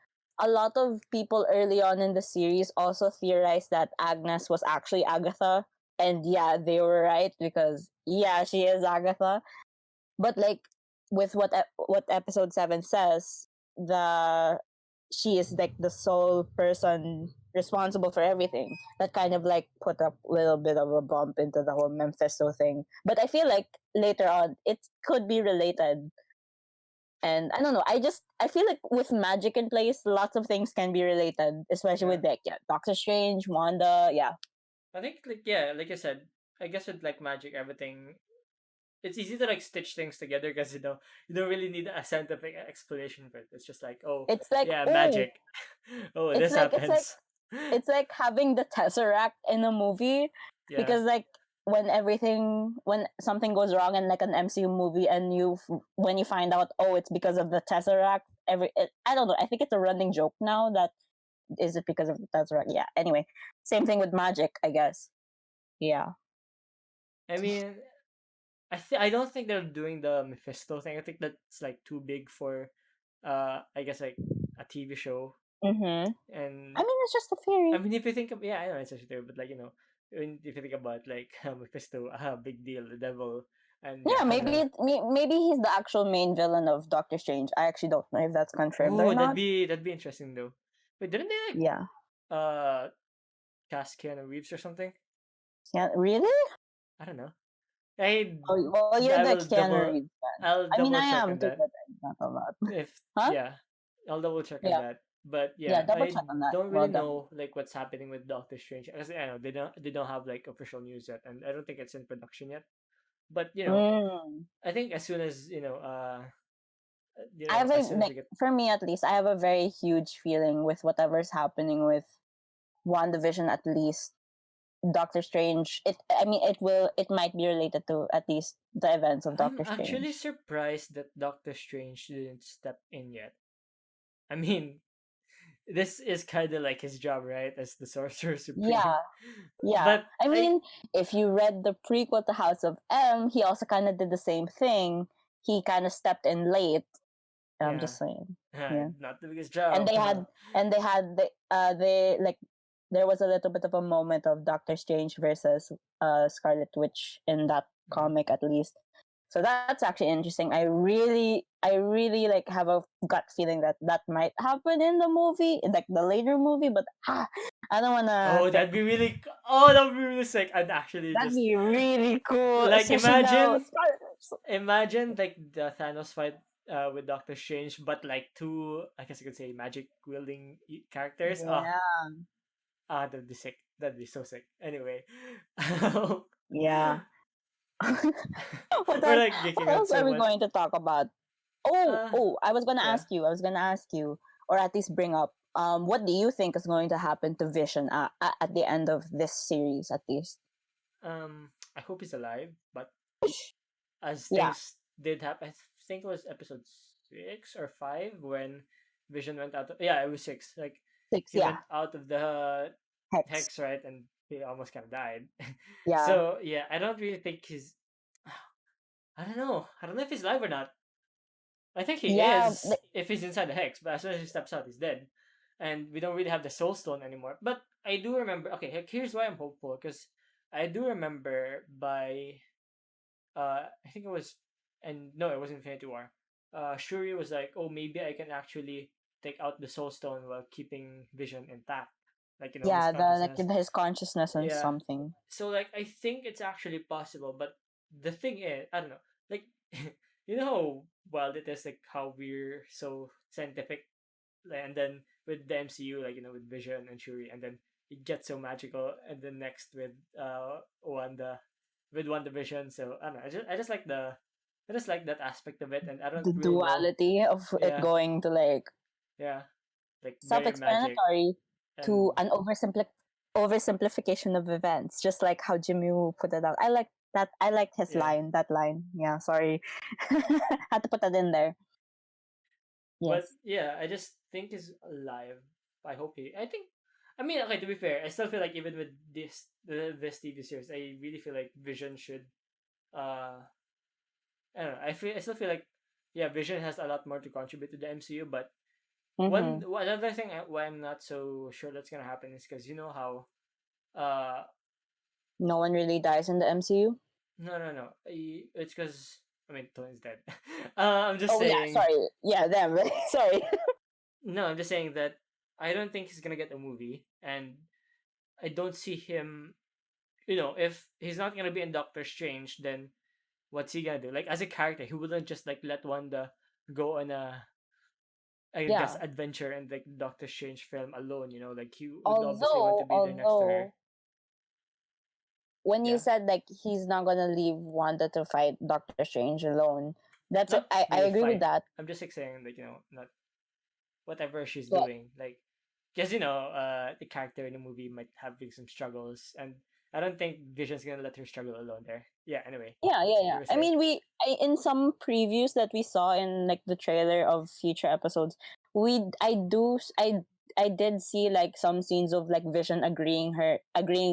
A lot of people early on in the series also theorized that Agnes was actually Agatha, and yeah, they were right because yeah, she is Agatha. But like with what episode 7 says, the she is like the sole person responsible for everything. That kind of like put a little bit of a bump into the whole Mephisto thing. But I feel like later on it could be related. And I don't know, I feel like with magic in place, lots of things can be related, especially Yeah. with like yeah, Doctor Strange, Wanda, yeah. I think like yeah, like I said, I guess with like magic, everything it's easy to like stitch things together because you don't really need a scientific explanation for it. It's just like oh It's like yeah, oh, magic. Oh, it's this like it's like happens. it's like having the tesseract in a movie, Yeah. because like when something goes wrong in like an MCU movie, and when you find out, oh, it's because of the tesseract, I don't know, I think it's a running joke now that is it because of the tesseract. Yeah, anyway, same thing with magic, I guess. Yeah. I mean, I don't think they're doing the Mephisto thing. I think that's like too big for, I guess like a TV show. Mm-hmm. I And mean, it's just a I theory. mean, if you think of yeah, I know it's actually there, but like if you think about like Mephisto, big deal, the devil, and yeah, Yeah, kind of. maybe he's the actual main villain of Doctor Strange. I actually don't know if that's confirmed or Oh, not. that'd be interesting though. Wait, didn't they like Yeah. uh cast Keanu Reeves or something? Yeah, really? I don't know. I Oh, well, you're I the will Keanu double Reeves fan. I'll I mean, double I check am on too, that but not a lot. if Huh? yeah, I'll double check on Yeah. that. But Yeah, yeah, double I check on that. don't Well really done. know like what's happening with Doctor Strange because I know they don't have like official news yet, and I don't think it's in production yet. But Mm. I think as soon as I have a as soon as we like get for me at least, I have a very huge feeling with whatever's happening with WandaVision, at least Doctor Strange. It might be related to at least the events of I'm Doctor actually Strange. surprised that Doctor Strange didn't step in yet. I mean, this is kind of like his job, right, as the Sorcerer Supreme. Yeah, yeah. But I I mean, if you read the prequel to House of M, he also kind of did the same thing. He kind of stepped in late. I'm yeah, just saying. Yeah. not the biggest And job. they had they like there was a little bit of a moment of Doctor Strange versus Scarlet Witch in that Mhm. comic at least. So that's actually interesting. I really like have a gut feeling that that might happen in the movie, in like the later movie, but I don't wanna Oh, that'd be really. Oh, that'd be really sick. And actually, that'd just be really cool, like especially now Scarlet Witch. imagine like the Thanos fight with Doctor Strange, but like two, I guess you could say, magic wielding characters. Yeah. That'd be sick. That'd be so sick. Anyway, Yeah. what we're else like what geeking out else are so we much. going to talk about? Oh, Uh, oh, I was gonna yeah. ask you. I was gonna ask you, or at least bring up. What do you think is going to happen to Vision at the end of this series? At least, I hope he's alive, but as yeah, things did happen, I think it was episode 6 or 5 when Vision went out. Yeah, it was 6. Like six. he Yeah, went out of the hex. hex, right, and he almost kind of died. Yeah, So yeah, I don't really think he's. I don't know. I don't know if he's alive or not. I think he yeah, is if he's inside the hex, but as soon as he steps out, he's dead, and we don't really have the Soul Stone anymore. But I do remember. Okay, here's why I'm hopeful because I do remember by I think it was, and no, it was Infinity War. Shuri was like, "Oh, maybe I can actually take out the Soul Stone while keeping Vision intact, like his yeah. The like consciousness." his consciousness and Yeah. something. So like, I think it's actually possible, but the thing is, I don't know. Like, you know how wild it is, like how we're so scientific, and then with the MCU, like with Vision and Shuri, and then it gets so magical, and then next with Wanda, with WandaVision. So I don't know. I just like that aspect of it, and I don't The really know. duality of it Yeah, going to like yeah, like very magic, self-explanatory to and an oversimplification of events, just like how Jimmy Woo put it out. I like that. I liked his yeah. line. That line. Yeah, sorry, had to put that in there. But Yes. yeah, I just think he's alive. I hope he. I think. I mean, okay. To be fair, I still feel like even with this TV series, I really feel like Vision should. Uh, I don't know. I still feel like, yeah, Vision has a lot more to contribute to the MCU. But Mm-hmm. another thing why I'm not so sure that's gonna happen is because you know how. Uh, No one really dies in the MCU. no. It's because I mean Tony's dead. I'm just Oh yeah, saying. sorry. Yeah, them. Sorry. No, I'm just saying that I don't think he's gonna get a movie, and I don't see him. If he's not gonna be in Doctor Strange, then what's he gonna do? Like as a character, he wouldn't just like let Wanda go on a, I guess, Yeah. adventure and like Doctor Strange film alone. Like he would obviously want to Although, be there next to her. although, when you Yeah, said like he's not gonna leave Wanda to fight Doctor Strange alone, that's not I really agree with fight. that. I'm just like saying like not whatever she's But doing. Like because the character in the movie might have some struggles, and I don't think Vision's gonna let her struggle alone there. Yeah. Anyway, yeah, yeah, you yeah. were I saying. mean, in some previews that we saw in like the trailer of future episodes, we I did see like some scenes of like Vision agreeing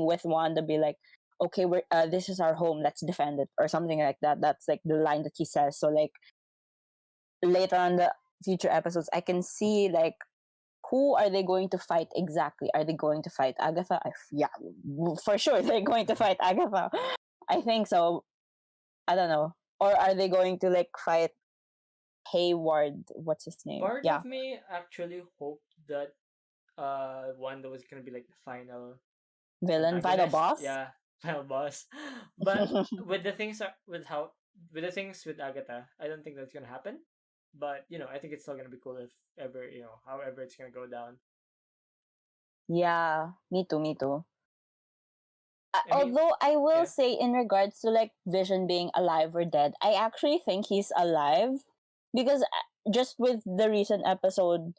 with Wanda, be like, okay, we're this is our home, let's defend it, or something like that. That's like the line that he says. So like later on the future episodes, I can see like who are they going to fight exactly? Are they going to fight Agatha? Yeah, for sure they're going to fight Agatha. I think so. I don't know. Or are they going to like fight Hayward? What's his name? Part Yeah, of me actually hoped that Wanda was gonna be like the final villain, final antagonist. boss. Yeah, final boss. But with the things with the things with Agatha, I don't think that's gonna happen. But I think it's still gonna be cool if ever however it's gonna go down. Yeah, me too, me too. I mean, Although I will yeah, say, in regards to like Vision being alive or dead, I actually think he's alive because just with the recent episode,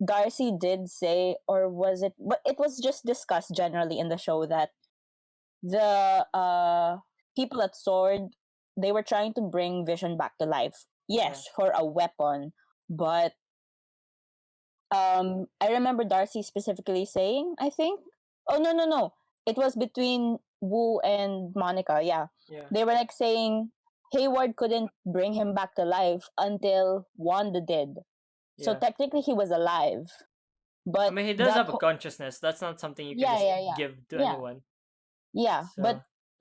Darcy did say, or was it? But it was just discussed generally in the show that the people at Sword, they were trying to bring Vision back to life. yeah, Yes, for a weapon, but I remember Darcy specifically saying, I think. Oh no. It was between Wu and Monica, yeah. Yeah. They were like saying Hayward couldn't bring him back to life until Wanda did. So Yeah. technically he was alive. I But mean, he does that have a consciousness. That's not something you can yeah, just yeah, yeah. give to Yeah. anyone. Yeah.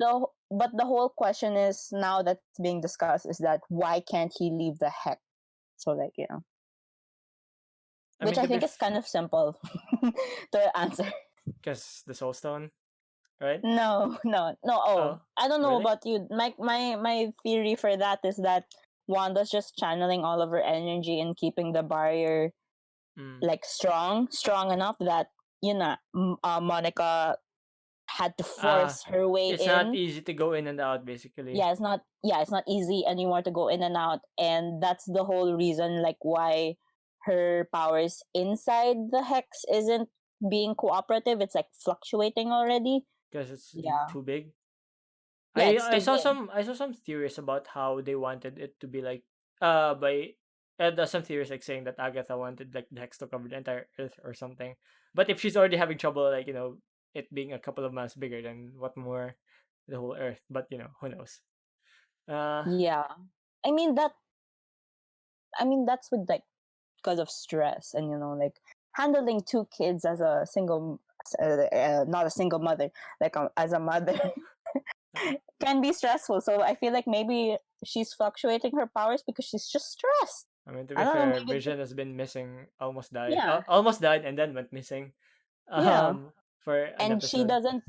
So, But the whole question is now that's being discussed is that why can't he leave the hex? So like, I which mean, I to be think is kind of simple to answer. because the Soul Stone, right? No. Oh, Oh, I don't know really? about you. My theory for that is that Wanda's just channeling all of her energy and keeping the barrier Mm. like strong enough that Monica had to Ah, force her way it's not in. easy to go in and out, basically. It's not easy anymore to go in and out, and that's the whole reason like why her powers inside the hex isn't being cooperative. It's like fluctuating already. Because it's Yeah. too big. Yeah, I it's I too saw big. some theories about how they wanted it to be like by there's some theories like saying that Agatha wanted like the hex to cover the entire Earth or something. But if she's already having trouble like it being a couple of miles bigger, then what more the whole Earth? But who knows? Uh, Yeah. I mean that that's with like because of stress and like handling two kids as a single not a single mother, like as a mother can be stressful. So I feel like maybe she's fluctuating her powers because she's just stressed. I mean, to I be don't know, fair, maybe Vision has been missing, yeah. almost died, and then went missing, Yeah. for an And she episode. doesn't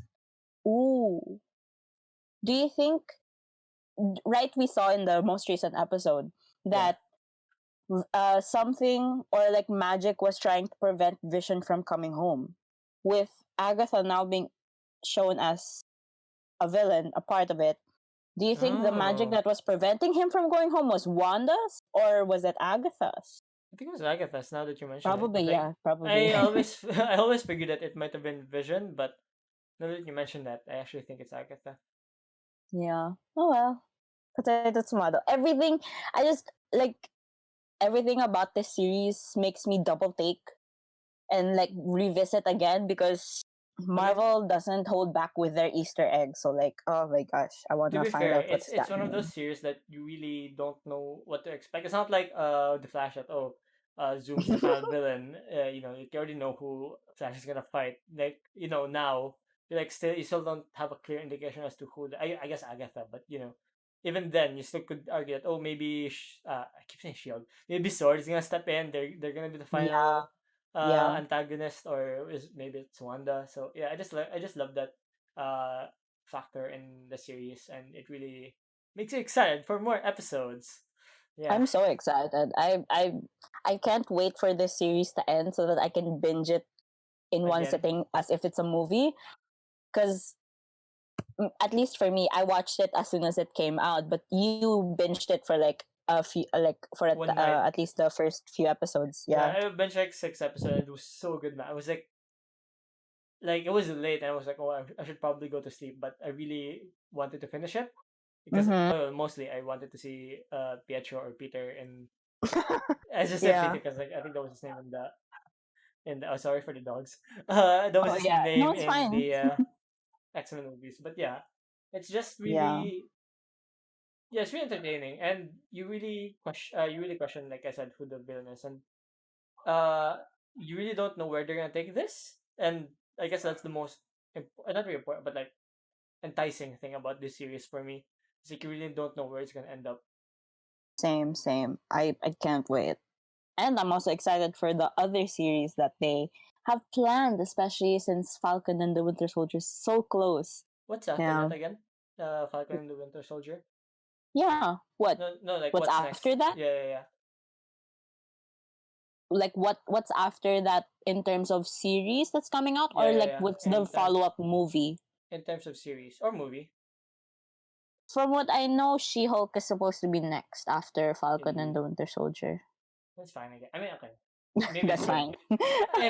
ooh. Do you think right we saw in the most recent episode Yeah. that something or like magic was trying to prevent Vision from coming home. With Agatha now being shown as a villain, a part of it, do you think the magic Oh, that was preventing him from going home was Wanda's or was it Agatha's? I think it was Agatha's. Now that you mention it, Probably, like yeah, probably. I always, I always figured that it might have been Vision, but now that you mention that, I actually think it's Agatha. Yeah. Oh well. Potato tomato. Everything I just like everything about this series makes me double take and like revisit again because I mean, Marvel doesn't hold back with their Easter eggs. So like, oh my gosh, I want to to be find fair, out it's what's it's that one of those mean. series that you really don't know what to expect. It's not like the Flash that Zoom's the final villain. You already know who Flash is gonna fight. Like now you still don't have a clear indication as to who. I guess Agatha, but even then you still could argue that maybe I keep saying Shield. Maybe Sword is gonna step in. They're gonna be the Yeah, final yeah. antagonist, or maybe it's Wanda. So yeah, I just love that uh factor in the series, and it really makes you excited for more episodes. Yeah, I'm so excited. I can't wait for this series to end so that I can binge it in one again. sitting as if it's a movie. Because at least for me, I watched it as soon as it came out, but you binged it for like a few, like for One night. at least the first few episodes. Yeah, Yeah. I bench like 6 episodes, and it was so good, man. I was like it was late, and I was like, oh, I should probably go to sleep, but I really wanted to finish it because Mm-hmm. mostly I wanted to see Pietro or Peter, and I just said Yeah. Peter because like I think that was his name in the oh, sorry for the dogs. That was Oh his yeah. No, name it's in fine. the X-Men movies. But yeah, it's just Yeah. really, yeah, it's really entertaining, and you really question, like I said, who the villain is, and uh, you really don't know where they're gonna take this, and I guess that's the most not really important, but like enticing thing about this series for me. Is like you really don't know where it's gonna end up. Same. I can't wait. And I'm also excited for the other series that they have planned, especially since Falcon and the Winter Soldier is so close. What's after Yeah. that again? Falcon and the Winter Soldier. Yeah. What? No, no, like What's what's next? after that? Yeah, yeah, yeah, Like what's after that in terms of series that's coming out yeah, or yeah, like what's yeah. the follow-up movie? In terms of series or movie, From what I know, She-Hulk is supposed to be next after Falcon and ooh, the Winter Soldier. that's fine. I mean, okay, maybe it's That's good. fine.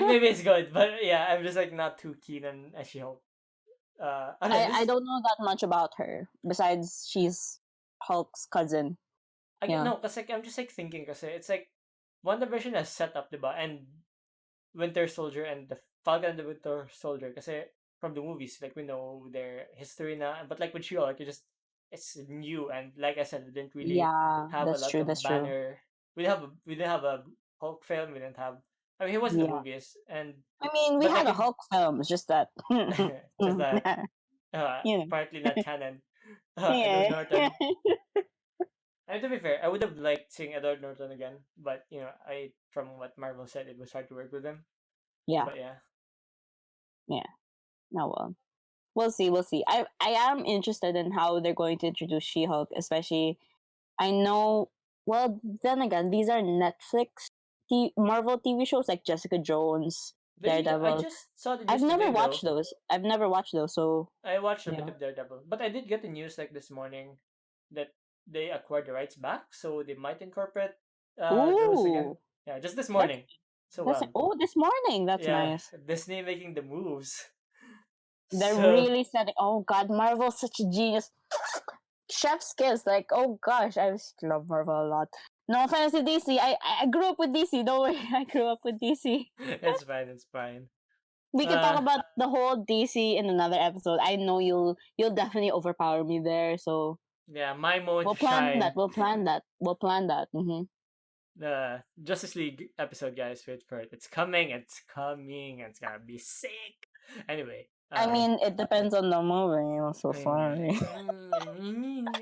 Maybe it's good, but yeah, I'm just like not too keen on She Hulk. Again, I this don't know that much about her besides she's Hulk's cousin. I get Yeah. no, cause like I'm just like thinking, cause it's like WandaVision has set up, diba, and Winter Soldier and the Falcon and the Winter Soldier. Kasi from the movies, like we know their history na. But like with She-Hulk, it's new, and like I said, we didn't really Yeah, have a that's lot true. of That's true. banner. We didn't have a Hulk film. We didn't have. I mean, he was in the Yeah. movies, and I mean, we but had like a it, Hulk film. It's just that, just that you know. partly not canon. Edward Yeah. Norton. And to be fair, I would have liked seeing Edward Norton again, but I from what Marvel said, it was hard to work with him. Yeah. But yeah, Yeah. No, well, we'll see. We'll see. I am interested in how they're going to introduce She-Hulk, especially. I know. Well, then again, these are Marvel TV shows like Jessica Jones, I Daredevil. just saw the I've news never today watched though. those. I've never watched those. So I watched a bit yeah. of Daredevil, but I did get the news like this morning that they acquired the rights back, so they might incorporate those again. Ooh, Yeah, just this that's morning. So oh, this morning. That's yeah, nice. Disney making the moves. They're So really setting. Oh God, Marvel's such a genius. Chef's kiss. Like, oh gosh, I just love Marvel a lot. No offense to DC. I grew up with DC. Don't worry, I grew up with DC. it's fine. It's fine. We can talk Uh, about the whole DC in another episode. I know you'll definitely overpower me there. So yeah, my moment we'll to plan that. shine. We'll plan that. We'll plan that. The Justice League episode, guys. Wait for it. It's coming. It's coming. It's gonna be sick. Anyway, I mean, it depends on the movie. I'm so sorry.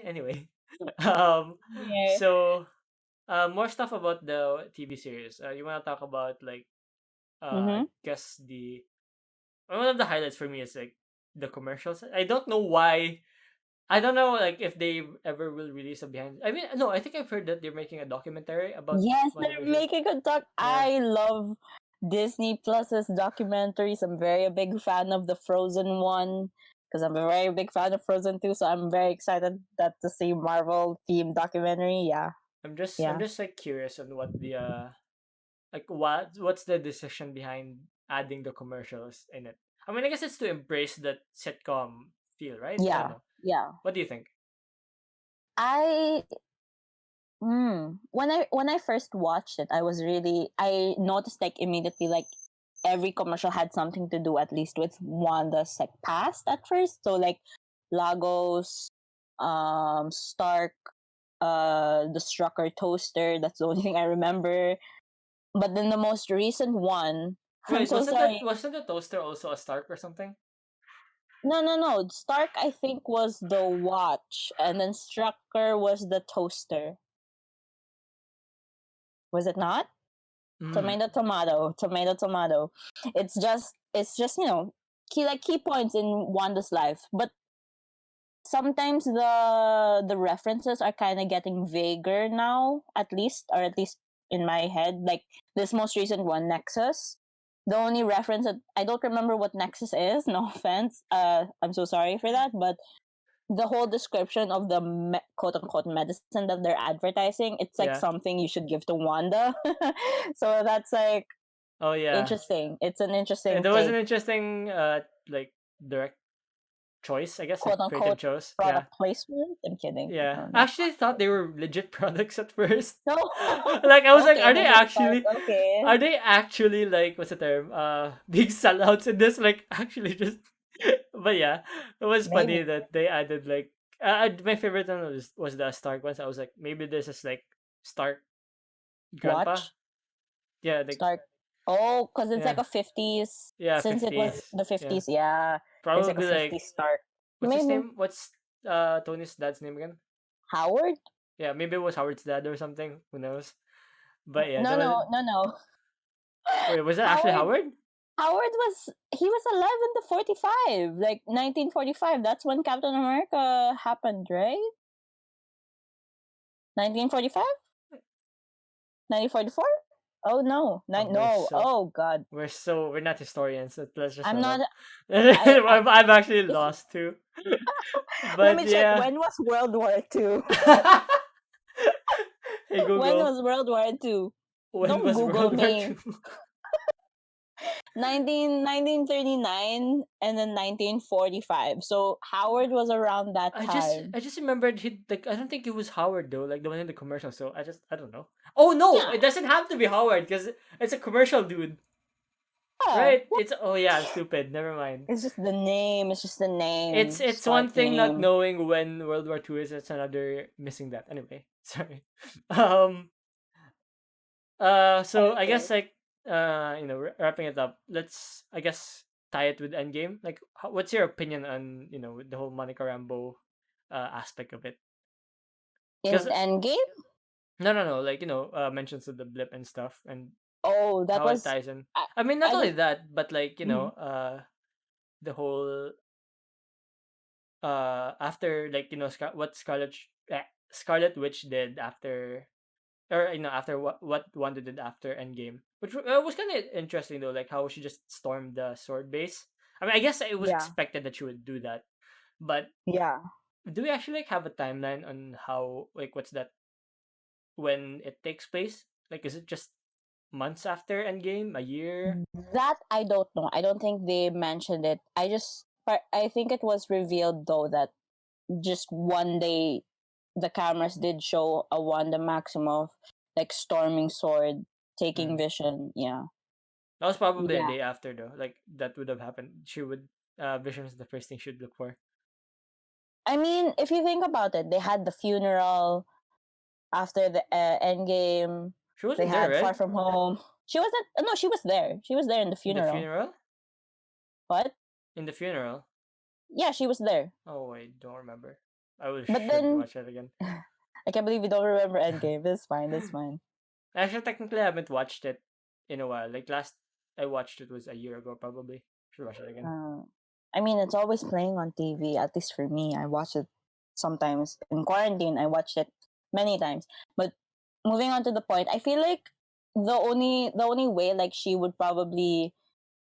anyway, Yeah. so more stuff about the TV series. You want to talk about like I Mm-hmm. guess the one of the highlights for me is like the commercials. I don't know why. I don't know like if they ever will release a behind. I mean, no, I think I've heard that they're making a documentary about Yes, they're WandaVision. making a doc. Yeah, I love Disney Plus's documentaries. I'm very a big fan of the Frozen one because I'm a very big fan of Frozen too. So I'm very excited that to see Marvel themed documentary. Yeah, I'm yeah, just like curious on what the like what's the decision behind adding the commercials in it. I mean, I guess it's to embrace that sitcom feel, right? I don't yeah, know. yeah. What do you think? I when I first watched it, I noticed like immediately like every commercial had something to do at least with Wanda's like past at first. So like Lagos, Stark, the Strucker toaster. That's the only thing I remember. But then the most recent one, I'm Wait, so sorry. wasn't the toaster also a Stark or something? No, no, no. Stark I think was the watch, and then Strucker was the toaster. Was it not? Mm. Tomato, tomato, tomato, tomato. It's just key points in Wanda's life, but sometimes the references are kind of getting vaguer now, at least in my head. Like this most recent one, Nexus. The only reference that I don't remember what Nexus is. No offense. I'm so sorry for that, but the whole description of the quote unquote medicine that they're advertising, it's like Yeah. something you should give to Wanda. So that's like Oh yeah. interesting. It's an interesting There was an take, interesting like direct choice, I guess, quote like creative unquote choice. Yeah. product placement. I'm kidding. Yeah. No, I not. actually thought they were legit products at first. No. Like I was like, Okay, there's a spark. Okay. are they actually like what's the term? Big sellouts in this? Like actually just but yeah. It was Maybe. funny that they added like my favorite one was the Stark ones. I was like, maybe this is like Stark grandpa. Watch. Yeah, like Start. Oh, because it's like yeah. a 50s. Yeah, Since it was 50s. the Yeah. 50s, yeah. There's like a Probably like 50s start. what's his Maybe. name? What's Tony's dad's name again? Howard? Yeah, maybe it was Howard's dad or something. Who knows? But yeah, No, there was. no, no, no. Wait, was that actually Howard Howard? Howard he was alive in the 45, like 1945. That's when Captain America happened, right? 1945? 1944? Oh no. Oh, No. Oh god. we're not historians. So let's just I'm shut not up. I I'm actually lost too. let But me check, yeah. when was World War II? Hey When Google, was World War II? when Don't was Google World War me. II? 1939 and then 1945. So Howard was around that time. I just remembered he like I don't think it was Howard though, like the one in the commercial. So I don't know. Oh no, Yeah. it doesn't have to be Howard because it's a commercial dude. Yeah, Right? It's oh yeah, stupid. Never mind. it's just the name. It's just the It's name. it's one Start thing not name. knowing when World War II is. It's another missing that. Anyway, sorry. Um. So I Okay. guess like wrapping it up. Let's I guess tie it with Endgame. Like, what's your opinion on the whole Monica Rambeau aspect of it? In Because Endgame? no, like mentions of the blip and stuff and Oh, that how it was. ties in. I, I mean, not I only just. that, but like Mhm. the whole after like what Scarlet Witch did after, or after what Wanda did after Endgame, which was kind of interesting though, like how she just stormed the sword base. I mean, I guess it was Yeah. expected that she would do that, but Yeah. do we actually like have a timeline on how, like, what's that, when it takes place? Like, is it just months after Endgame, a year? That I don't know. I don't think they mentioned it. I think it was revealed though that just one day the cameras did show a Wanda Maximoff like storming sword, taking Mm. Vision. Yeah. That was probably a Yeah. day after though. Like that would have happened. She would Vision is the first thing she'd look for. I mean, if you think about it, they had the funeral after the end game. She They wasn't there, had Far right? From Home. She wasn't. No, she was there. She was there in the In the funeral. funeral? What? In the funeral. Yeah, she was there. Oh, I don't remember. I will But should then watch that again. I can't believe you don't remember Endgame. That's fine. That's fine. Actually, technically, I haven't watched it in a while. Like last I watched it was a year ago, probably. Should watch it again. Uh, I mean, it's always playing on TV. At least for me, I watch it sometimes in quarantine. I watched it many times. But moving on to the point, I feel like the only way like she would probably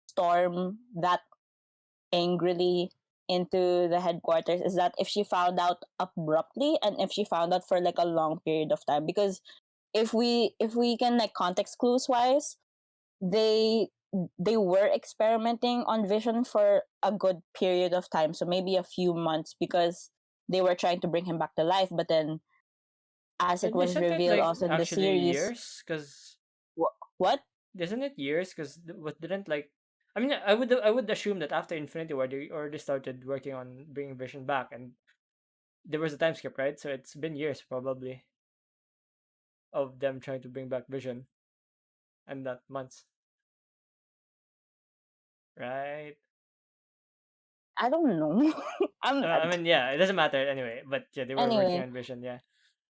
storm that angrily into the headquarters is that if she found out abruptly and if she found out for like a long period of time. Because if we can like context clues wise, they they were experimenting on Vision for a good period of time, so maybe a few months, because they were trying to bring him back to life. But then, as it And was isn't it revealed like also in the actually series, years? Cause what? isn't it years? Cause what didn't like. I mean, I would assume that after Infinity War they already started working on bringing Vision back, and there was a time skip, right? So it's been years probably of them trying to bring back Vision, and not months, right? I don't know. I'm I mean, yeah, it doesn't matter anyway. But yeah, they were working anyway. on Vision. Yeah,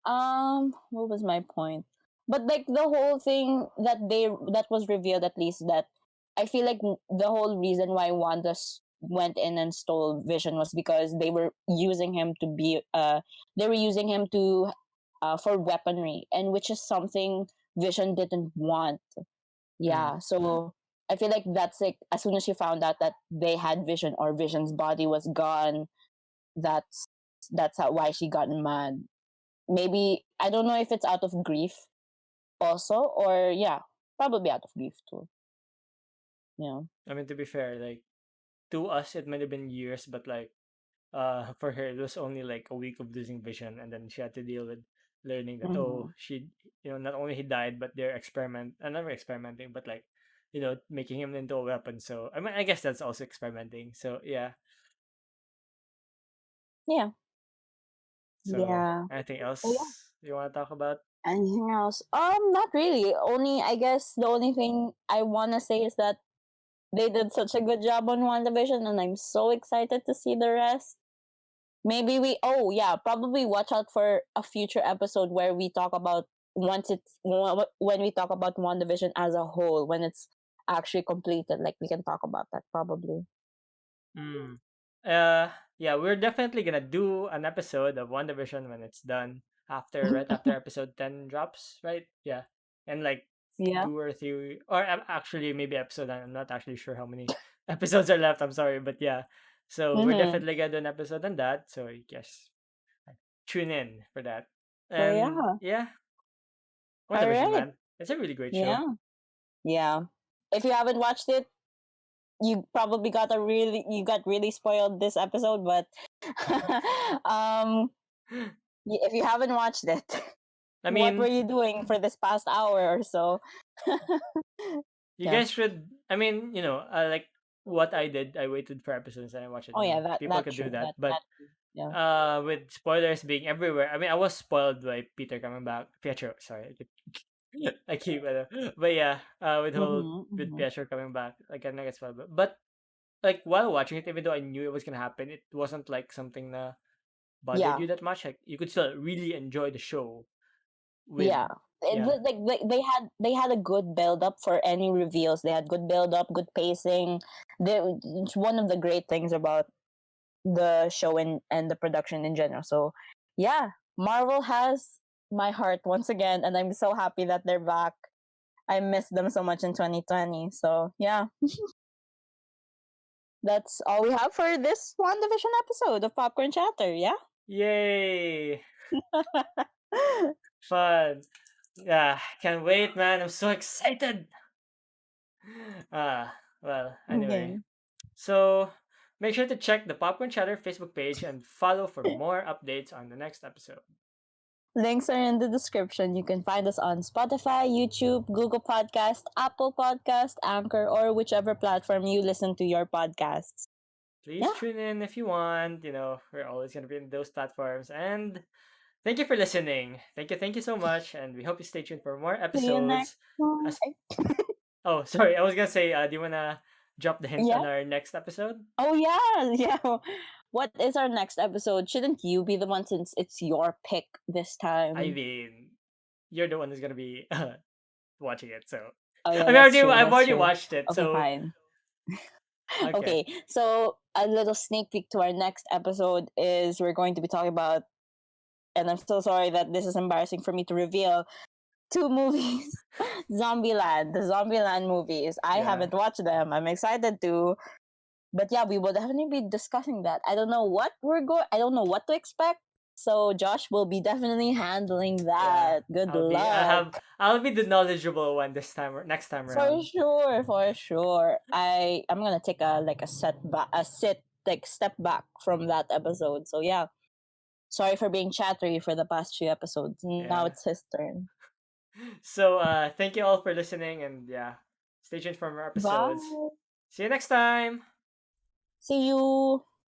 What was my point? But like the whole thing that was revealed, at least, that I feel like the whole reason why Wanda went in and stole Vision was because they were using him to for weaponry, and which is something Vision didn't want. mm. Yeah, so I feel like that's like as soon as she found out that they had Vision, or Vision's body was gone, that's why she got mad. Maybe I don't know if it's out of grief also, or yeah, probably out of grief too. Yeah. I mean, to be fair, like to us, it might have been years, but like for her, it was only like a week of losing Vision, and then she had to deal with learning that Mm-hmm. she, not only he died, but they're never experimenting, but like making him into a weapon. So I mean, I guess that's also experimenting. So yeah. Yeah. So Yeah. anything Oh yeah. else you want to talk about? Anything else? Not really. Only I guess the only thing I wanna say is that they did such a good job on WandaVision, and I'm so excited to see the rest. Maybe oh yeah, probably watch out for a future episode where we talk about when we talk about WandaVision as a whole, when it's actually completed. Like, we can talk about that probably. Mm. Uh, yeah, we're definitely gonna do an episode of WandaVision when it's done right after episode 10 drops, right? Yeah, and like Yeah. 2 or 3, or actually maybe episode 9. I'm not actually sure how many episodes are left. I'm sorry, but yeah. So we're Mm-hmm. definitely gonna do an episode on that. So I guess tune in for that. So And yeah. yeah, All WandaVision, right. man, it's a really great show. Yeah. Yeah. If you haven't watched it, you got really spoiled this episode, but um if you haven't watched it, I what were mean, you doing for this past hour or so? You Yeah. guys should. I mean, like what I did. I waited for episodes and I watched it. Oh yeah, that People that could do true. that, That but that true. Yeah. with spoilers being everywhere. I mean, I was spoiled by Peter coming back. Pietro, sorry, I keep but yeah, Mm-hmm, with mm-hmm. Pietro coming back, like I get spoiled. But like while watching it, even though I knew it was gonna happen, it wasn't like something that bothered Yeah. you that much. Like you could still really enjoy the show with Yeah. yeah, Like they had a good build up for any reveals. They had good build up, good pacing. It's one of the great things about the show and the production in general. So yeah, Marvel has my heart once again, and I'm so happy that they're back. I missed them so much in 2020. So yeah, that's all we have for this WandaVision episode of Popcorn Chatter. Yeah. yay, fun. Yeah, can't wait, man. I'm so excited. Well, anyway. Okay. So make sure to check the Popcorn Chatter Facebook page and follow for more updates on the next episode. Links are in the description. You can find us on Spotify, YouTube, Google Podcast, Apple Podcast, Anchor, or whichever platform you listen to your podcasts. Please Yeah. tune in if you want. We're always going to be in those platforms. And thank you for listening. Thank you so much. And we hope you stay tuned for more See you next episodes. one. As Oh, sorry, I was gonna say, do you wanna drop the hint Yeah. on our next episode? Oh yeah. Yeah. What is our next episode? Shouldn't you be the one since it's your pick this I time? mean, you're the one who's gonna be watching it, so Oh I yeah, mean, that's true. I've That's already true. watched it, Okay, so fine. okay. Okay, so a little sneak peek to our next episode is we're going to be talking about, and I'm so sorry that this is embarrassing for me to reveal, two movies. Zombieland, the Zombieland movies. I Yeah. haven't watched them. I'm excited to. But yeah, we will definitely be discussing that. I don't know what we're going I don't know what to expect. So Josh will be definitely handling Yeah. that. Good luck. I'll be the knowledgeable one this time or next time For around. sure, for sure. I'm gonna take a sit like step back from that episode. So yeah. Sorry for being chattery for the past few episodes. Now Yeah. it's his turn. So thank you all for listening, and yeah, stay tuned for more episodes. Bye. See you next time. See you.